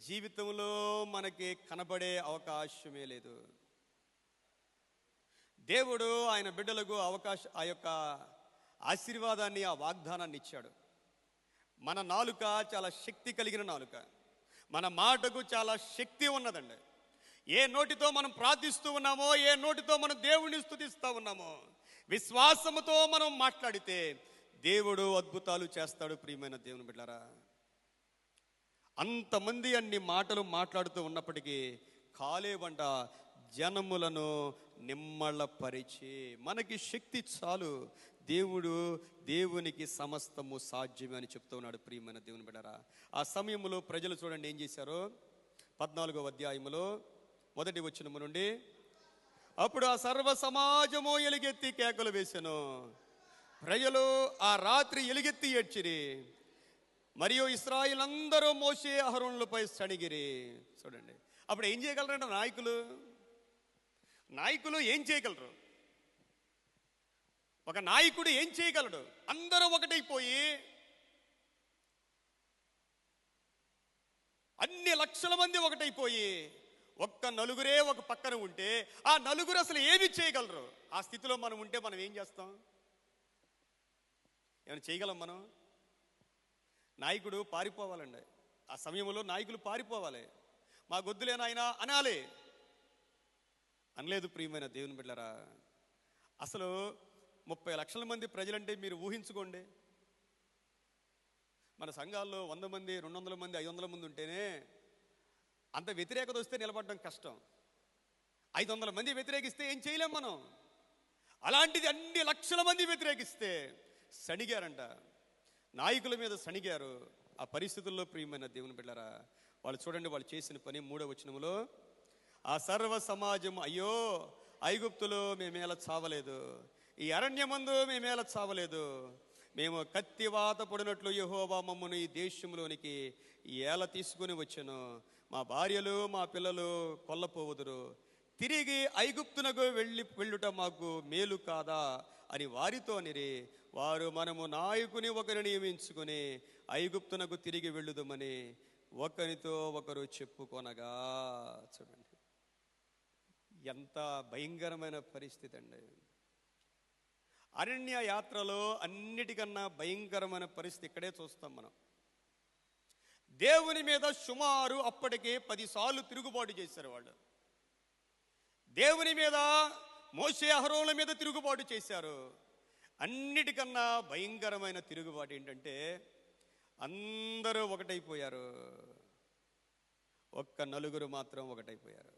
జీవితంలో మనకి కనబడే అవకాశమే లేదు. దేవుడు ఆయన బిడ్డలకు ఆ యొక్క ఆశీర్వాదాన్ని, ఆ వాగ్దానాన్ని ఇచ్చాడు. మన నాలుక చాలా శక్తి కలిగిన నాలుక. మన మాటకు చాలా శక్తి ఉన్నదండి. ఏ నోటితో మనం ప్రార్థిస్తూ ఉన్నామో, ఏ నోటితో మనం దేవుణ్ణి స్తుతిస్తూ ఉన్నామో, విశ్వాసముతో మనం మాట్లాడితే దేవుడు అద్భుతాలు చేస్తాడు. ప్రియమైన దేవుని బిడ్డలారా, అంతమంది అన్ని మాటలు మాట్లాడుతూ ఉన్నప్పటికీ కాలేవంట జనములను నిమ్మళపరిచి, మనకి శక్తి చాలు, దేవునికి సమస్తము సాధ్యమే అని చెప్తూ ఉన్నాడు. ప్రియమైన దేవుని బిడ్డలారా, ఆ సమయంలో ప్రజలు చూడండి ఏం చేశారో. 14వ అధ్యాయములో 1వ వచనము నుండి, అప్పుడు ఆ సర్వ సమాజము ఎలుగెత్తి కేకలు వేసెను. ప్రజలు ఆ రాత్రి ఎలుగెత్తి ఏడ్చిరి. మరియు ఇశ్రాయేలు అందరూ మోషే అహరోనులపై సణిగిరి. చూడండి, అప్పుడు ఏం చేయగలరంటే నాయకులు ఏం చేయగలరు? ఒక నాయకుడు ఏం చేయగలడు? అందరూ ఒకటైపోయి అన్ని లక్షల మంది ఒకటైపోయి ఒక్క నలుగురే ఒక పక్కన ఉంటే ఆ నలుగురు అసలు ఏమి చేయగలరు? ఆ స్థితిలో మనం ఉంటే మనం ఏం చేస్తాం? ఏమైనా చేయగలం మనం? నాయకుడు పారిపోవాలండి. ఆ సమయంలో నాయకులు పారిపోవాలి. మా గొద్దులే నాయనా అనాలి. అనలేదు. ప్రియమైన దేవుని బిడ్డలారా, అసలు 30 లక్షల మంది ప్రజలంటే మీరు ఊహించుకోండి. మన సంఘాల్లో 100 మంది, 200 మంది, 500 మంది ఉంటేనే అంత వ్యతిరేకత వస్తే నిలబడడం కష్టం. 500 మంది వ్యతిరేకిస్తే ఏం చేయలేం మనం. అలాంటిది అన్ని లక్షల మంది వ్యతిరేకిస్తే సణిగారంట. నాయకుల మీద సణిగారు. ఆ పరిస్థితుల్లో ప్రియమైన దేవుని బిడ్డలారా, వాళ్ళు చూడండి, వాళ్ళు చేసిన పని 3వ వచనములో, ఆ సర్వ సమాజం, అయ్యో ఐగుప్తులో మేమేలా చావలేదు, ఈ అరణ్యమందు మేమేలా చావలేదు, మేము కత్తివాత పడినట్లు యెహోవా మమ్మను ఈ దేశంలోనికి ఏల తీసుకుని వచ్చెను, మా భార్యలు మా పిల్లలు కొల్లపోవుదురు, తిరిగి ఐగుప్తునకు వెళ్ళుట మాకు మేలు కాదా అని వారితో నిరి. వారు, మనము నాయకుని ఒకరిని నియమించుకుని ఐగుప్తునకు తిరిగి వెళ్ళుదమని ఒకరితో ఒకరు చెప్పుకొనగా. చూడండి, ఎంత భయంకరమైన పరిస్థితి అండి. అరణ్య యాత్రలో అన్నిటికన్నా భయంకరమైన పరిస్థితి ఇక్కడే చూస్తాం మనం. దేవుని మీద సుమారు అప్పటికే 10 సార్లు తిరుగుబాటు చేశారు వాళ్ళు. దేవుని మీద, మోషే అహరోనుల మీద తిరుగుబాటు చేశారు. అన్నిటికన్నా భయంకరమైన తిరుగుబాటు ఏంటంటే అందరూ ఒకటైపోయారు, ఒక్క నలుగురు మాత్రం ఒకటైపోయారు.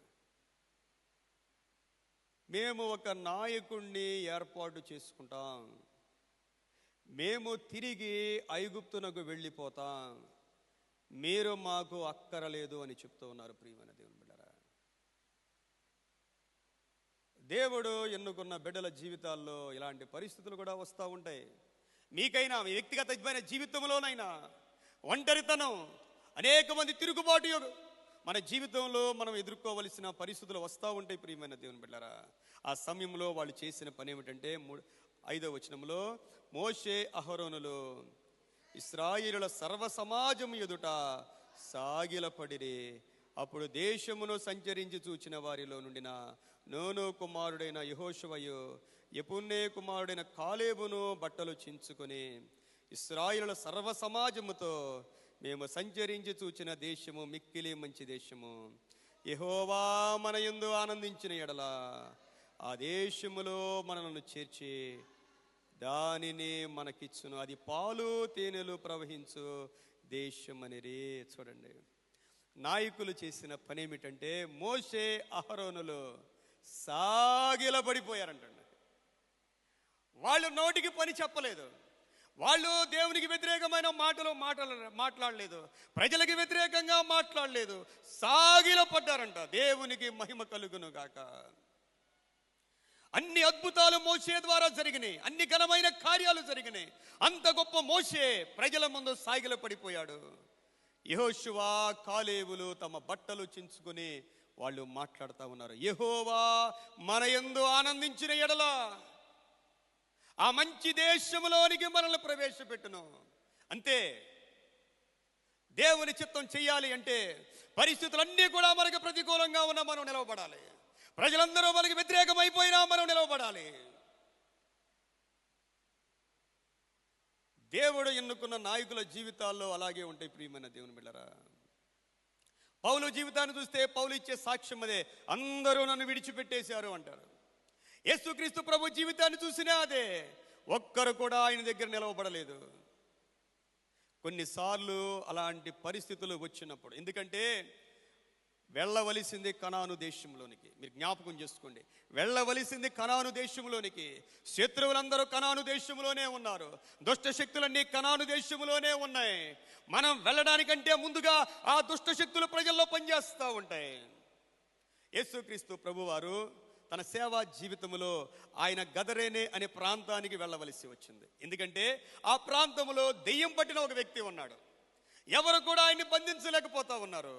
మేము ఒక నాయకుణ్ణి ఏర్పాటు చేసుకుంటాం, మేము తిరిగి ఐగుప్తునకు వెళ్ళిపోతాం, మీరు మాకు అక్కరలేదు అని చెప్తూ ఉన్నారు. ప్రియమైన దేవుని బిడ్డలారా, దేవుడు ఎన్నుకున్న బిడ్డల జీవితాల్లో ఇలాంటి పరిస్థితులు కూడా వస్తూ ఉంటాయి. మీకైనా, మీ వ్యక్తిగతమైన జీవితంలోనైనా ఒంటరితనం, అనేక మంది తిరుగుబాటు మన జీవితంలో మనం ఎదుర్కోవలసిన పరిస్థితులు వస్తూ ఉంటాయి. ప్రియమైన దేవుని బిడ్డలారా, ఆ సమయంలో వాళ్ళు చేసిన పని ఏమిటంటే 5వ వచనంలో, మోషే అహరోనులు ఇశ్రాయేలుల సర్వ సమాజం ఎదుట సాగిలపడిరి. అప్పుడు దేశమును సంచరించి చూచిన వారిలో నుండిన నూను కుమారుడైన యెహోషువయు, యెఫున్నె కుమారుడైన కాలేబును బట్టలు చించుకొని ఇశ్రాయేలుల సర్వ సమాజముతో, మేము సంచరించి చూచిన దేశము మిక్కిలి మంచి దేశము, యెహోవా మన యందు ఆనందించిన ఎడల ఆ దేశములో మనలను చేర్చి దానిని మనకిచ్చును, అది పాలు తేనెలు ప్రవహించు దేశమనిరి. చూడండి, నాయకులు చేసిన పని ఏమిటంటే మోషే అహరోనులు సాగిలపడిపోయారంటండి. వాళ్ళు నోటికి పని చెప్పలేదు, వాళ్ళు దేవునికి వ్యతిరేకమైన మాటలు మాట్లాడలేదు, ప్రజలకి వ్యతిరేకంగా మాట్లాడలేదు, సాగిలపడ్డారంట. దేవునికి మహిమ కలుగును గాక. అన్ని అద్భుతాలు మోషే ద్వారా జరిగినాయి, అన్ని ఘనమైన కార్యాలు జరిగినాయి. అంత గొప్ప మోషే ప్రజల ముందు సాగిలపడిపోయాడు. యెహోషువ, కాలేబులు తమ బట్టలు చించుకుని వాళ్ళు మాట్లాడుతూ ఉన్నారు, యెహోవా మన యందు ఆనందించిన ఎడల ఆ మంచి దేశంలోనికి మనల్ని ప్రవేశపెట్టును. అంతే, దేవుని చిత్తం చెయ్యాలి అంటే పరిస్థితులన్నీ కూడా మనకు ప్రతికూలంగా ఉన్న మనం నిలవబడాలి. ప్రజలందరూ మనకి వ్యతిరేకమైపోయినా మనం నిలవబడాలి. దేవుడు ఎన్నుకున్న నాయకుల జీవితాల్లో అలాగే ఉంటాయి ప్రియమైన దేవుని బిడ్డలారా. పౌలు జీవితాన్ని చూస్తే పౌలు ఇచ్చే సాక్ష్యం అదే, అందరూ నన్ను విడిచిపెట్టేశారు అంటారు. యేసుక్రీస్తు ప్రభు జీవితాన్ని చూసినా అదే, ఒక్కరు కూడా ఆయన దగ్గర నిలవబడలేదు. కొన్నిసార్లు అలాంటి పరిస్థితులు వచ్చినప్పుడు, ఎందుకంటే వెళ్ళవలసింది కనాను దేశంలోనికి. మీరు జ్ఞాపకం చేసుకోండి, వెళ్ళవలసింది కనాను దేశంలోనికి. శత్రువులందరూ కనాను దేశంలోనే ఉన్నారు, దుష్ట శక్తులన్నీ కనాను దేశంలోనే ఉన్నాయి. మనం వెళ్ళడానికంటే ముందుగా ఆ దుష్ట శక్తులు ప్రజల్లో పనిచేస్తూ ఉంటాయి. యేసుక్రీస్తు ప్రభువారు తన సేవా జీవితంలో ఆయన గదరేనే అనే ప్రాంతానికి వెళ్ళవలసి వచ్చింది. ఎందుకంటే ఆ ప్రాంతంలో దెయ్యం పట్టిన ఒక వ్యక్తి ఉన్నాడు, ఎవరు కూడా ఆయన్ని బంధించలేకపోతా ఉన్నారు.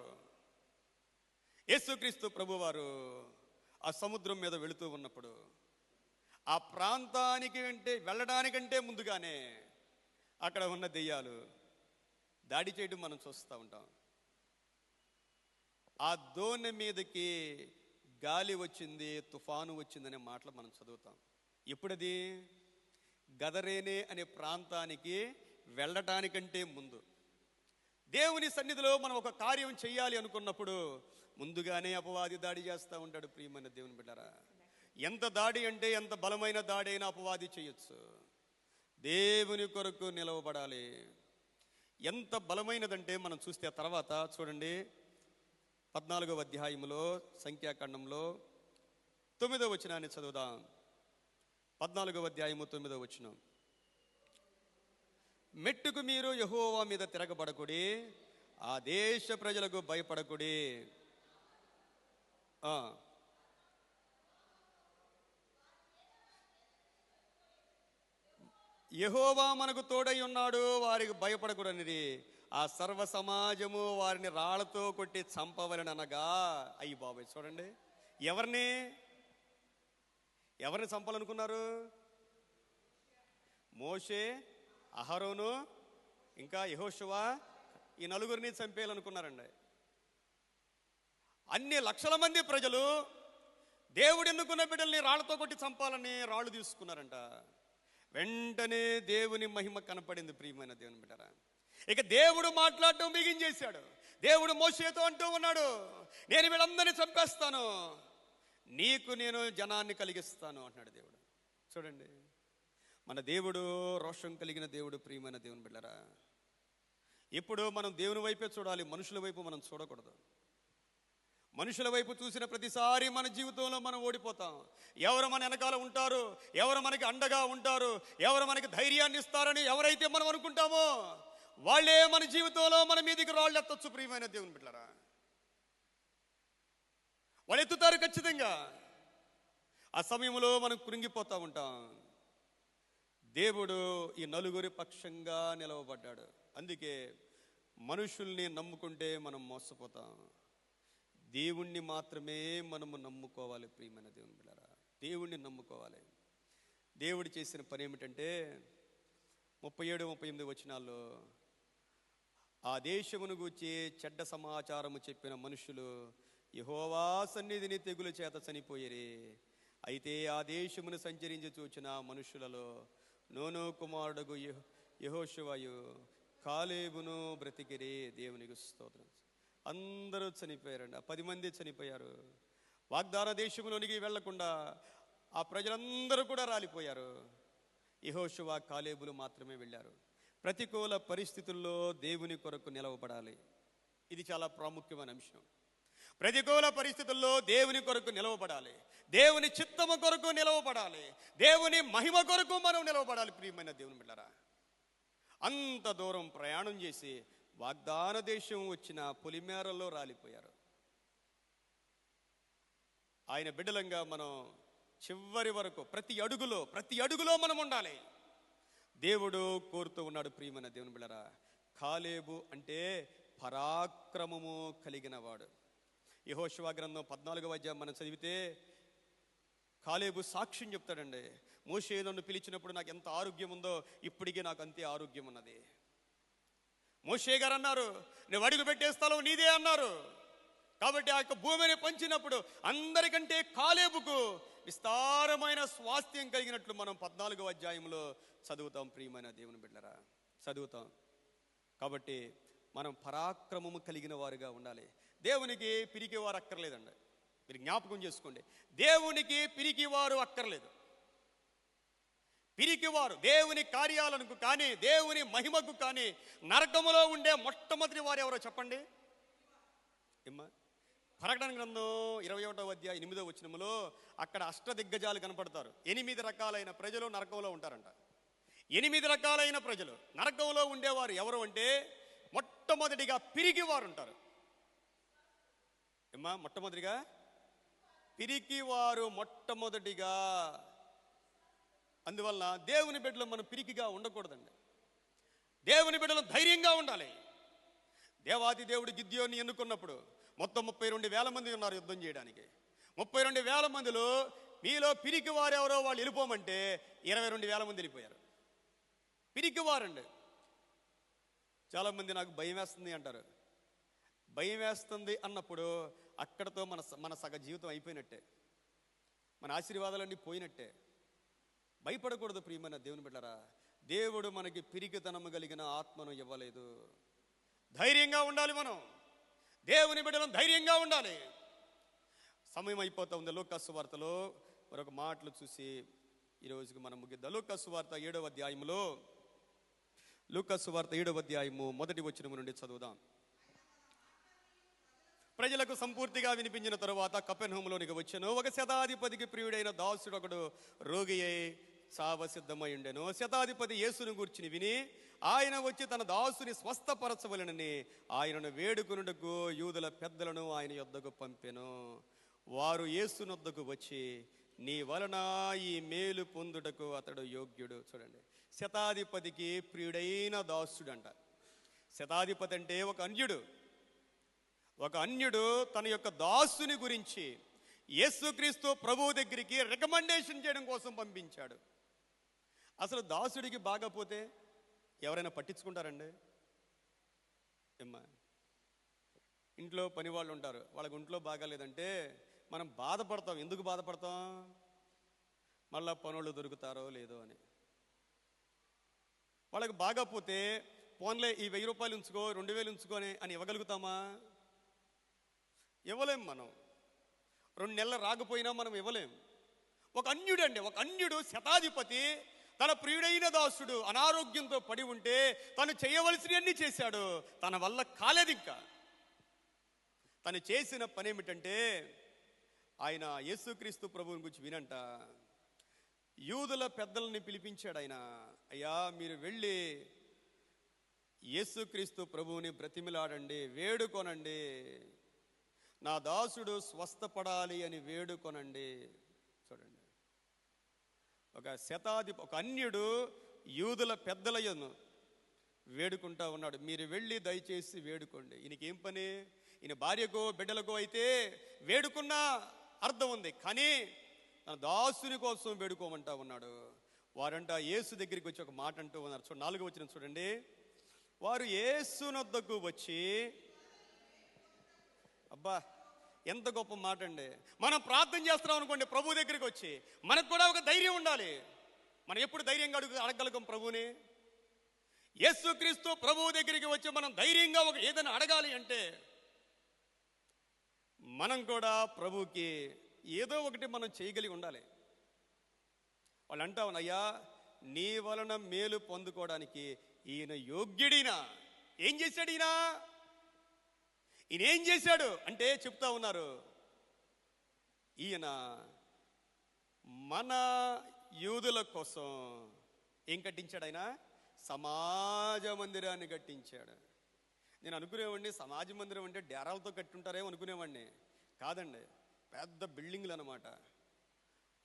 యేసుక్రీస్తు ప్రభువారు ఆ సముద్రం మీద వెళుతూ ఉన్నప్పుడు ఆ ప్రాంతానికి వెళ్ళడానికంటే ముందుగానే అక్కడ ఉన్న దెయ్యాలు దాడి చేయడం మనం చూస్తూ ఉంటాం. ఆ దోణి మీదకి గాలి వచ్చింది, తుఫాను వచ్చిందనే మాటలు మనం చదువుతాం. ఎప్పుడది? గదరేనే అనే ప్రాంతానికి వెళ్ళటానికంటే ముందు. దేవుని సన్నిధిలో మనం ఒక కార్యం చేయాలి అనుకున్నప్పుడు ముందుగానే అపవాది దాడి చేస్తూ ఉంటాడు. ప్రియమైన దేవుని బిడ్డలారా, ఎంత దాడి అంటే ఎంత బలమైన దాడి అయినా అపవాది చేయొచ్చు. దేవుని కొరకు నిలవబడాలి. ఎంత బలమైనదంటే మనం చూస్తే తర్వాత చూడండి, 14వ అధ్యాయంలో సంఖ్యాకాండంలో 9వ వచనాన్ని చదువుదాం. 14వ అధ్యాయము 9వ వచనం. మెట్టుకు మీరు యెహోవా మీద తిరగబడకుడి, ఆ దేశ ప్రజలకు భయపడకుడి. యెహోవా మనకు తోడై ఉన్నాడు, వారికి భయపడకూడనిది. ఆ సర్వ సమాజము వారిని రాళ్లతో కొట్టి చంపవలననగా. అయ్యి బాబాయ్, చూడండి, ఎవరిని చంపాలనుకున్నారు? మోషే, అహరోను, ఇంకా యెహోషువ, ఈ నలుగురిని చంపేయాలనుకున్నారండి. అన్ని లక్షల మంది ప్రజలు దేవుడు ఎన్నుకున్న బిడ్డల్ని రాళ్లతో కొట్టి చంపాలని రాళ్ళు తీసుకున్నారంట. వెంటనే దేవుని మహిమ కనపడింది. ప్రియమైన దేవుని బిడ్డరా, ఇక దేవుడు మాట్లాడటం బిగించేశాడు. దేవుడు మోషేతో అంటూ ఉన్నాడు, నేను వీళ్ళందరినీ చంపేస్తాను, నీకు నేను జనాన్ని కలిగిస్తాను అంటున్నాడు దేవుడు. చూడండి, మన దేవుడు రోషం కలిగిన దేవుడు. ప్రియమైన దేవుని బిడ్డరా, ఇప్పుడు మనం దేవుని వైపే చూడాలి, మనుషుల వైపు మనం చూడకూడదు. మనుషుల వైపు చూసిన ప్రతిసారి మన జీవితంలో మనం ఓడిపోతాం. ఎవరు మన వెనకాల ఉంటారు, ఎవరు మనకి అండగా ఉంటారు, ఎవరు మనకి ధైర్యాన్ని ఇస్తారని ఎవరైతే మనం అనుకుంటామో వాళ్ళే మన జీవితంలో మన మీదకి రాళ్ళు ఎత్తొచ్చు. ప్రియమైన దేవుని బిడ్డలారా, వాళ్ళు ఎత్తుతారు ఖచ్చితంగా. ఆ సమయంలో మనం కృంగిపోతూ ఉంటాం. దేవుడు ఈ నలుగురి పక్షంగా నిలవబడ్డాడు. అందుకే మనుషుల్ని నమ్ముకుంటే మనం మోసపోతాం. దేవుణ్ణి మాత్రమే మనము నమ్ముకోవాలి. ప్రియమైన దేవుని బిడ్డలారా, దేవుణ్ణి నమ్ముకోవాలి. దేవుడు చేసిన పని ఏమిటంటే 37, 38 వచనాల్లో ఆ దేశమును గూర్చి చెడ్డ సమాచారము చెప్పిన మనుషులు యెహోవా సన్నిధిని తెగులు చేత చనిపోయిరి. అయితే ఆ దేశమును సంచరించి చూచిన మనుషులలో నూను కుమారుడు యెహోషువయు కాలేబును బ్రతికిరి. దేవునికి స్తోత్రం. అందరూ చనిపోయారండి. 10 మంది చనిపోయారు. వాగ్దాన దేశంలోనికి వెళ్లకుండా ఆ ప్రజలందరూ కూడా రాలిపోయారు. యెహోషువ, కాలేబులు మాత్రమే వెళ్ళారు. ప్రతికూల పరిస్థితుల్లో దేవుని కొరకు నిలవబడాలి. ఇది చాలా ప్రాముఖ్యమైన అంశం. ప్రతికూల పరిస్థితుల్లో దేవుని కొరకు నిలవబడాలి, దేవుని చిత్తము కొరకు నిలవబడాలి, దేవుని మహిమ కొరకు మనం నిలవబడాలి. ప్రియమైన దేవుని బిడ్డలారా, అంత దూరం ప్రయాణం చేసి వాగ్దాన దేశం వచ్చిన పొలిమేరల్లో రాలిపోయారు. ఆయన బిడ్డలంగా మనం చివరి వరకు ప్రతి అడుగులో మనం ఉండాలి. దేవుడు కోరుతూ ఉన్నాడు. ప్రియమైన దేవుని బిడ్డలారా, కాలేబు అంటే పరాక్రమము కలిగిన వాడు. యెహోషువ గ్రంథం 14వ అధ్యాయం మనం చదివితే కాలేబు సాక్ష్యం చెప్తాడండి. మోషే నన్ను పిలిచినప్పుడు నాకు ఎంత ఆరోగ్యం ఉందో ఇప్పటికీ నాకు అంతే ఆరోగ్యం ఉన్నది. మోషే గారు అన్నారు, నువ్వు అడుగు పెట్టే స్థలం నీదే అన్నారు. కాబట్టి ఆ యొక్క భూమిని పంచినప్పుడు అందరికంటే కాలేబుకు విస్తారమైన స్వాస్థ్యం కలిగినట్లు మనం 14వ అధ్యాయంలో చదువుతాం. ప్రియమైన దేవుని బిడ్డలారా, చదువుతాం. కాబట్టి మనం పరాక్రమము కలిగిన వారుగా ఉండాలి. దేవునికి పిరికివారు అక్కర్లేదండి. మీరు జ్ఞాపకం చేసుకోండి, దేవునికి పిరికివారు అక్కర్లేదు. పిరికివారు దేవుని కార్యాలకు కానీ దేవుని మహిమకు కానీ నరకములో ఉండే మొట్టమొదటి వారు ఎవరో చెప్పండి. ప్రకటన గ్రంథం 21వ అధ్యాయం 8వ వచనములో అక్కడ అష్టదిగ్గజాలు కనపడతారు. 8 రకాలైన ప్రజలు నరకంలో ఉంటారంట. 8 రకాలైన ప్రజలు నరకంలో ఉండేవారు ఎవరు అంటే మొట్టమొదటిగా పిరికివారు ఉంటారు. మొట్టమొదటిగా పిరికివారు మొట్టమొదటిగా. అందువల్ల దేవుని బిడ్డలు మనం పిరికిగా ఉండకూడదండి. దేవుని బిడ్డలు ధైర్యంగా ఉండాలి. దేవాది దేవుడు గిద్యోని ఎన్నుకున్నప్పుడు మొత్తం 32,000 మంది ఉన్నారు యుద్ధం చేయడానికి. 32,000 మందిలో మీలో పిరికి వారెవరో వాళ్ళు వెళ్ళిపోమంటే 22,000 మంది వెళ్ళిపోయారు. పిరికివారండి. చాలామంది నాకు భయం వేస్తుంది అంటారు. భయం వేస్తుంది అన్నప్పుడు అక్కడతో మన సగ జీవితం అయిపోయినట్టే, మన ఆశీర్వాదాలన్నీ పోయినట్టే. భయపడకూడదు ప్రియమైన దేవుని బిడ్డలారా. దేవుడు మనకి పిరికితనము కలిగిన ఆత్మను ఇవ్వలేదు. ధైర్యంగా ఉండాలి. మనం దేవుని బిడ్డలం ధైర్యంగా ఉండాలి. సమయం అయిపోతా ఉంది. లూకా సువార్తలో మరొక మాటలు చూసి ఈరోజుకి మనం ముగిద్దాం. లూకా సువార్త 7వ అధ్యాయంలో, లూకా సువార్త 7వ అధ్యాయము 1వ వచనము నుండి చదువుదాం. ప్రజలకు సంపూర్తిగా వినిపించిన తరువాత కపెర్నహూములోనికి వచ్చెను. ఒక శతాధిపతికి ప్రియుడైన దాసుడు ఒకడు రోగి అయి చావ సిద్ధమై ఉండెను. శతాధిపతి యేసును గూర్చిని విని ఆయన వచ్చి తన దాసుని స్వస్థపరచవలెనని ఆయనను వేడుకొనుటకు యూదుల పెద్దలను ఆయన యొద్దకు పంపెను. వారు యేసునొద్దకు వచ్చి, నీ వలన ఈ మేలు పొందుటకు అతడు యోగ్యుడు. చూడండి, శతాధిపతికి ప్రియుడైన దాసుడు అంట. శతాధిపతి అంటే ఒక అన్యుడు. ఒక అన్యుడు తన యొక్క దాసుని గురించి యేసుక్రీస్తు ప్రభువు దగ్గరికి రికమెండేషన్ చేయడం కోసం పంపించాడు. అసలు దాసుడికి బాగపోతే ఎవరైనా పట్టించుకుంటారండి? ఇంట్లో పని వాళ్ళు ఉంటారు, వాళ్ళకి ఒంట్లో బాగాలేదంటే మనం బాధపడతాం. ఎందుకు బాధపడతాం? మళ్ళా పనులు దొరుకుతారో లేదో అని. వాళ్ళకి బాగాపోతే పోన్లే ఈ 1000 రూపాయలు ఉంచుకో, 2000 ఉంచుకొని అని ఇవ్వగలుగుతామా? ఇవ్వలేం. మనం 2 నెలలు రాకపోయినా మనం ఇవ్వలేం. ఒక అన్యుడు అండి, ఒక అన్యుడు శతాధిపతి తన ప్రియుడైన దాసుడు అనారోగ్యంతో పడి ఉంటే తను చేయవలసినవన్నీ చేశాడు. తన వల్ల కాలేదు. ఇంకా తను చేసిన పని ఏమిటంటే ఆయన యేసుక్రీస్తు ప్రభువుని గురించి వినంట యూదుల పెద్దలని పిలిపించాడు. ఆయన, అయ్యా మీరు వెళ్ళి యేసుక్రీస్తు ప్రభువుని బ్రతిమిలాడండి, వేడుకొనండి, నా దాసుడు స్వస్థపడాలి అని వేడుకొనండి. చూడండి, ఒక అన్యుడు యూదుల పెద్దలయ్యను వేడుకుంటా ఉన్నాడు. మీరు వెళ్ళి దయచేసి వేడుకోండి. ఈయనకేం పని? ఈయన భార్యకో బిడ్డలకో అయితే వేడుకున్నా అర్థం ఉంది, కానీ తన దాసుని కోసం వేడుకోమంటా ఉన్నాడు. వారంట యేసు దగ్గరికి వచ్చి ఒక మాట అంటూ ఉన్నారు. 4వ వచనం చూడండి. వారు యేసునొద్దకు వచ్చి, అబ్బా ఎంత గొప్ప మాట అండి. మనం ప్రార్థన చేస్తున్నాం అనుకోండి, ప్రభు దగ్గరికి వచ్చి మనకు కూడా ఒక ధైర్యం ఉండాలి. మనం ఎప్పుడు ధైర్యంగా అడగగలం ప్రభువుని? యేసుక్రీస్తు ప్రభువు దగ్గరికి వచ్చి మనం ధైర్యంగా ఏదైనా అడగాలి అంటే మనం కూడా ప్రభువుకి ఏదో ఒకటి మనం చేయగలిగి ఉండాలి. వాళ్ళు అంటా అయ్యా నీ వలన మేలు పొందుకోవడానికి ఈయన యోగ్యుడినా? ఏం చేశాడు ఈయన? ఈయన ఏం చేశాడు అంటే చెప్తా ఉన్నారు, ఈయన మన యూదుల కోసం ఏం కట్టించాడు? ఆయన సమాజ మందిరాన్ని కట్టించాడు. నేను అనుకునేవాడిని సమాజ మందిరం అంటే డేరాలతో కట్టుంటారేమో అనుకునేవాడిని. కాదండి, పెద్ద బిల్డింగ్లు అన్నమాట.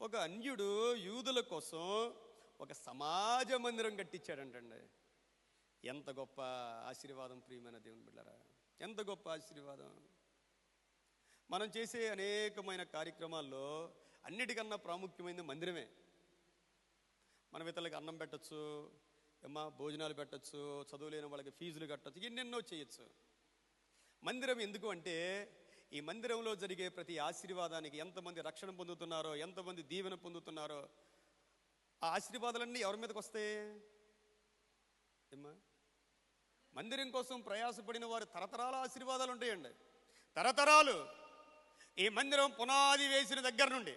ఒక అన్యుడు యూదుల కోసం ఒక సమాజ మందిరం కట్టించాడంటండి. ఎంత గొప్ప ఆశీర్వాదం ప్రియమైన దేవుని బిడ్డలారా, ఎంత గొప్ప ఆశీర్వాదం. మనం చేసే అనేకమైన కార్యక్రమాల్లో అన్నిటికన్నా ప్రాముఖ్యమైనది మందిరమే. మనం ఇతరులకు అన్నం పెట్టచ్చు, భోజనాలు పెట్టచ్చు, చదువులేని వాళ్ళకి ఫీజులు కట్టచ్చు, ఎన్నెన్నో చేయొచ్చు. మందిరం ఎందుకు అంటే ఈ మందిరంలో జరిగే ప్రతి ఆశీర్వాదానికి ఎంతమంది రక్షణ పొందుతున్నారో, ఎంతమంది దీవెన పొందుతున్నారో, ఆ ఆశీర్వాదాలన్నీ ఎవరి మీదకి వస్తాయి? ఏమ్మా, మందిరం కోసం ప్రయాసపడిన వారు తరతరాల ఆశీర్వాదాలు ఉంటాయండి. తరతరాలు ఈ మందిరం పునాది వేసిన దగ్గర నుండి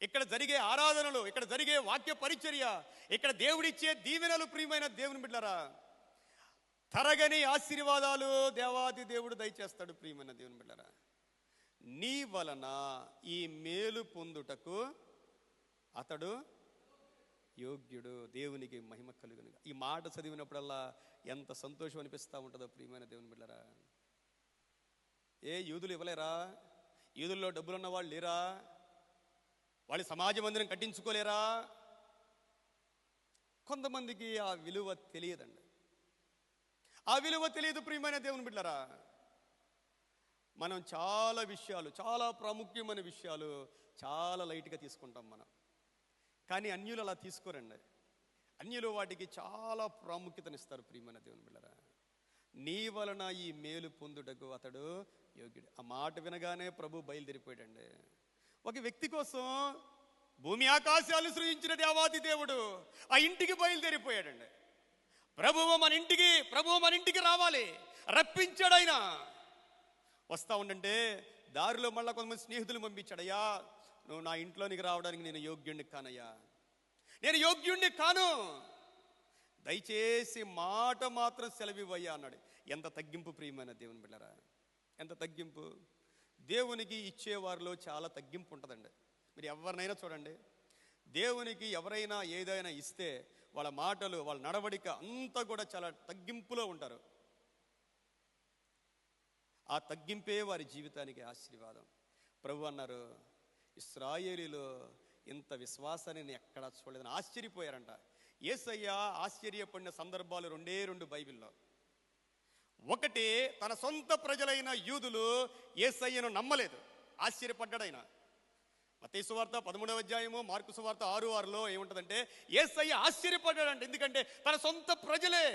ఇక్కడ జరిగే ఆరాధనలు, ఇక్కడ జరిగే వాక్య పరిచర్య, ఇక్కడ దేవుడిచ్చే దీవెనలు, ప్రియమైన దేవుని బిడ్డలారా, తరగని ఆశీర్వాదాలు దేవాది దేవుడు దయచేస్తాడు. ప్రియమైన దేవుని బిడ్డలారా, నీ వలన ఈ మేలు పొందుటకు అతడు యోగ్యుడు, దేవునికి మహిమ కలుగును. ఈ మాట చదివినప్పుడల్లా ఎంత సంతోషం అనిపిస్తూ ఉంటుందో ప్రియమైన దేవుని బిడ్డలారా. యూదులు ఇవ్వలేరా? యూదుల్లో డబ్బులున్న వాళ్ళు లేరా? వాళ్ళు సమాజ మందిరం కట్టించుకోలేరా? కొంతమందికి ఆ విలువ తెలియదండి. ఆ విలువ తెలియదు ప్రియమైన దేవుని బిడ్డలారా. మనం చాలా విషయాలు, చాలా ప్రాముఖ్యమైన విషయాలు చాలా లైట్గా తీసుకుంటాం మనం. కానీ అన్యులు అలా తీసుకోరండి. అన్యులు వాటికి చాలా ప్రాముఖ్యతనిస్తారు. ప్రియమైన దేవుని బిడ్డలారా, నీ వలన ఈ మేలు పొందుటకు అతడు యోగ్యుడు. ఆ మాట వినగానే ప్రభు బయలుదేరిపోయాడండి. ఒక వ్యక్తి కోసం భూమి ఆకాశాలు సృజించిన దేవాది దేవుడు ఆ ఇంటికి బయలుదేరిపోయాడండి. ప్రభువు మన ఇంటికి రావాలి, రప్పించాడు ఆయన. వస్తా ఉండంటే దారిలో మళ్ళీ కొంతమంది స్నేహితులు పంపించాడయ్యా, నువ్వు నా ఇంట్లోనికి రావడానికి నేను యోగ్యుణ్ణి కానయ్యా, నేను యోగ్యుణ్ణి కాను, దయచేసి మాట మాత్రం సెలవివ్వయ్యా అన్నాడు. ఎంత తగ్గింపు ప్రియమైన దేవుని బిడ్డలారా, ఎంత తగ్గింపు. దేవునికి ఇచ్చేవారిలో చాలా తగ్గింపు ఉంటుందండి. మీరు ఎవరినైనా చూడండి, దేవునికి ఎవరైనా ఏదైనా ఇస్తే వాళ్ళ మాటలు, వాళ్ళ నడవడిక అంతా కూడా చాలా తగ్గింపులో ఉంటారు. ఆ తగ్గింపే వారి జీవితానికి ఆశీర్వాదం. ప్రభు అన్నారు, ఇశ్రాయేలీలో ఇంత విశ్వాసాన్ని నేను ఎక్కడా చూడలేదని ఆశ్చర్యపోయారంట. యేసయ్య ఆశ్చర్యపడిన సందర్భాలు రెండు బైబిల్లో. ఒకటి, తన సొంత ప్రజలైన యూదులు యేసయ్యను నమ్మలేదు, ఆశ్చర్యపడ్డాడైన. మత్తయి సువార్త 13వ అధ్యాయము, మార్కు సువార్త 6:6లో ఏముంటుందంటే యేసయ్య ఆశ్చర్యపడ్డాడంటే. ఎందుకంటే తన సొంత ప్రజలే,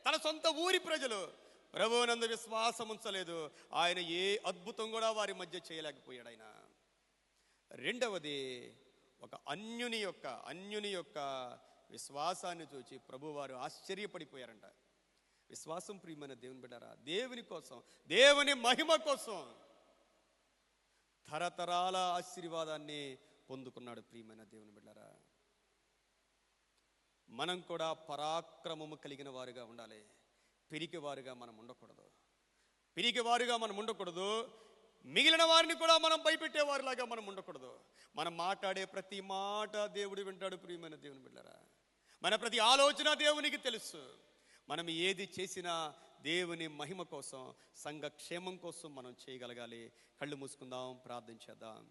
తన సొంత ఊరి ప్రజలు ప్రభువునందు విశ్వాసం ఉంచలేదు. ఆయన ఏ అద్భుతం కూడా వారి మధ్య చేయలేకపోయాడు ఆయన. రెండవది, ఒక అన్యుని యొక్క విశ్వాసాన్ని చూచి ప్రభువారు ఆశ్చర్యపడిపోయారంట. విశ్వాసం ప్రియమైన దేవుని బిడ్డారా, దేవుని కోసం, దేవుని మహిమ కోసం తరతరాల ఆశీర్వాదాన్ని పొందుకున్నాడు. ప్రియమైన దేవుని బిడ్డారా, మనం కూడా పరాక్రమము కలిగిన వారుగా ఉండాలి. పిరికివారుగా మనం ఉండకూడదు. మిగిలిన వారిని కూడా మనం భయపెట్టేవారిలాగా మనం ఉండకూడదు. మనం మాట్లాడే ప్రతి మాట దేవుడు వింటాడు. ప్రియమైన దేవుని బిడ్డలారా, మన ప్రతి ఆలోచన దేవునికి తెలుసు. మనం ఏది చేసినా దేవుని మహిమ కోసం, సంఘ క్షేమం కోసం మనం చేయగలగాలి. కళ్ళు మూసుకుందాం, ప్రార్థన చేద్దాం.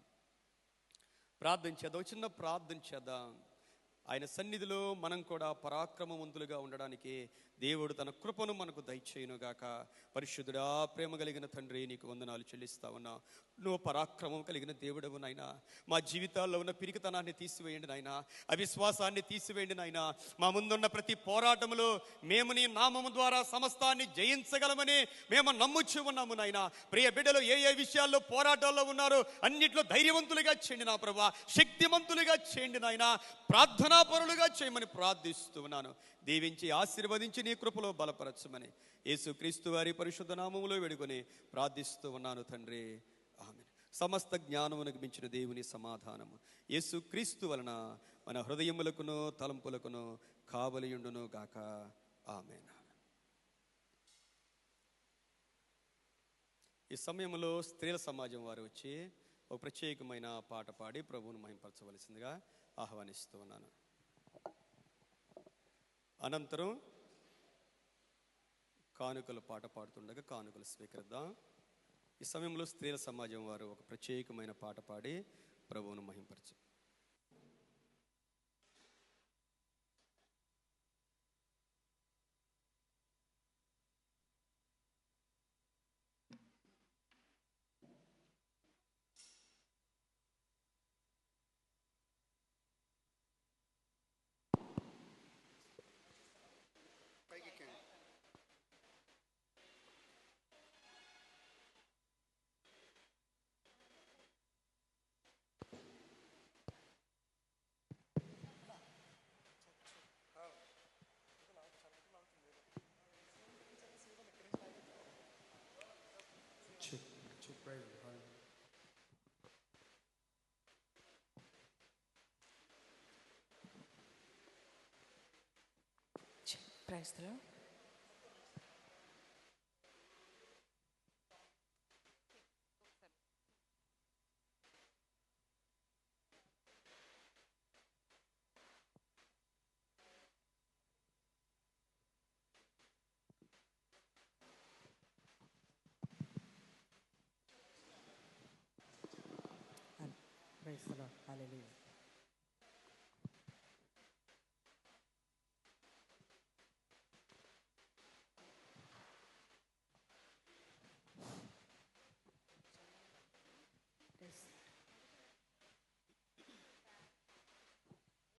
చిన్న ప్రార్థన చేద్దాం. ఆయన సన్నిధిలో మనం కూడా పరాక్రమవంతులుగా ఉండడానికి దేవుడు తన కృపను మనకు దయచేయునుగాక. పరిశుద్ధుడా, ప్రేమ కలిగిన తండ్రి, నీకు వందనాలు చెల్లిస్తా ఉన్నా. నువ్వు పరాక్రమం కలిగిన దేవుడవు నాయనా. మా జీవితాల్లో ఉన్న పిరికితనాన్ని తీసివేయండి నాయనా, అవిశ్వాసాన్ని తీసివేయండి నాయనా. మా ముందున్న ప్రతి పోరాటంలో మేము నీ నామము ద్వారా సమస్తాన్ని జయించగలమని మేము నమ్ముచూ ఉన్నాము నాయనా. ప్రియ బిడ్డలు ఏ విషయాల్లో పోరాటాల్లో ఉన్నారో అన్నిట్లో ధైర్యవంతులుగా చేయండి నా ప్రభువా, శక్తిమంతులుగా చేయండి నాయనా, ప్రార్థనాపరులుగా చేయమని ప్రార్థిస్తూ ఉన్నాను. దీవించి ఆశీర్వదించి నీ కృపలో బలపరచమని యేసుక్రీస్తు వారి పరిశుద్ధ నామములో వేడుకొని ప్రార్థిస్తూ ఉన్నాను తండ్రి, ఆమేన్. సమస్త జ్ఞానమునకు మించిన దేవుని సమాధానము యేసుక్రీస్తు వలన మన హృదయములకును తలంపులకును కావలియుండును గాక, ఆమేన్. ఈ సమయంలో స్త్రీల సమాజం వారు వచ్చి ఒక ప్రత్యేకమైన పాట పాడి ప్రభువును మహింపరచవలసిందిగా ఆహ్వానిస్తూ ఉన్నాను. అనంతరం కానుకలు పాట పాడుతుండగా కానుకలు స్వీకరిద్దాం. ఈ సమయంలో స్త్రీల సమాజం వారు ఒక ప్రత్యేకమైన పాట పాడి ప్రభువును మహింపరచు. Praise the Lord. Praise the Lord. Hallelujah.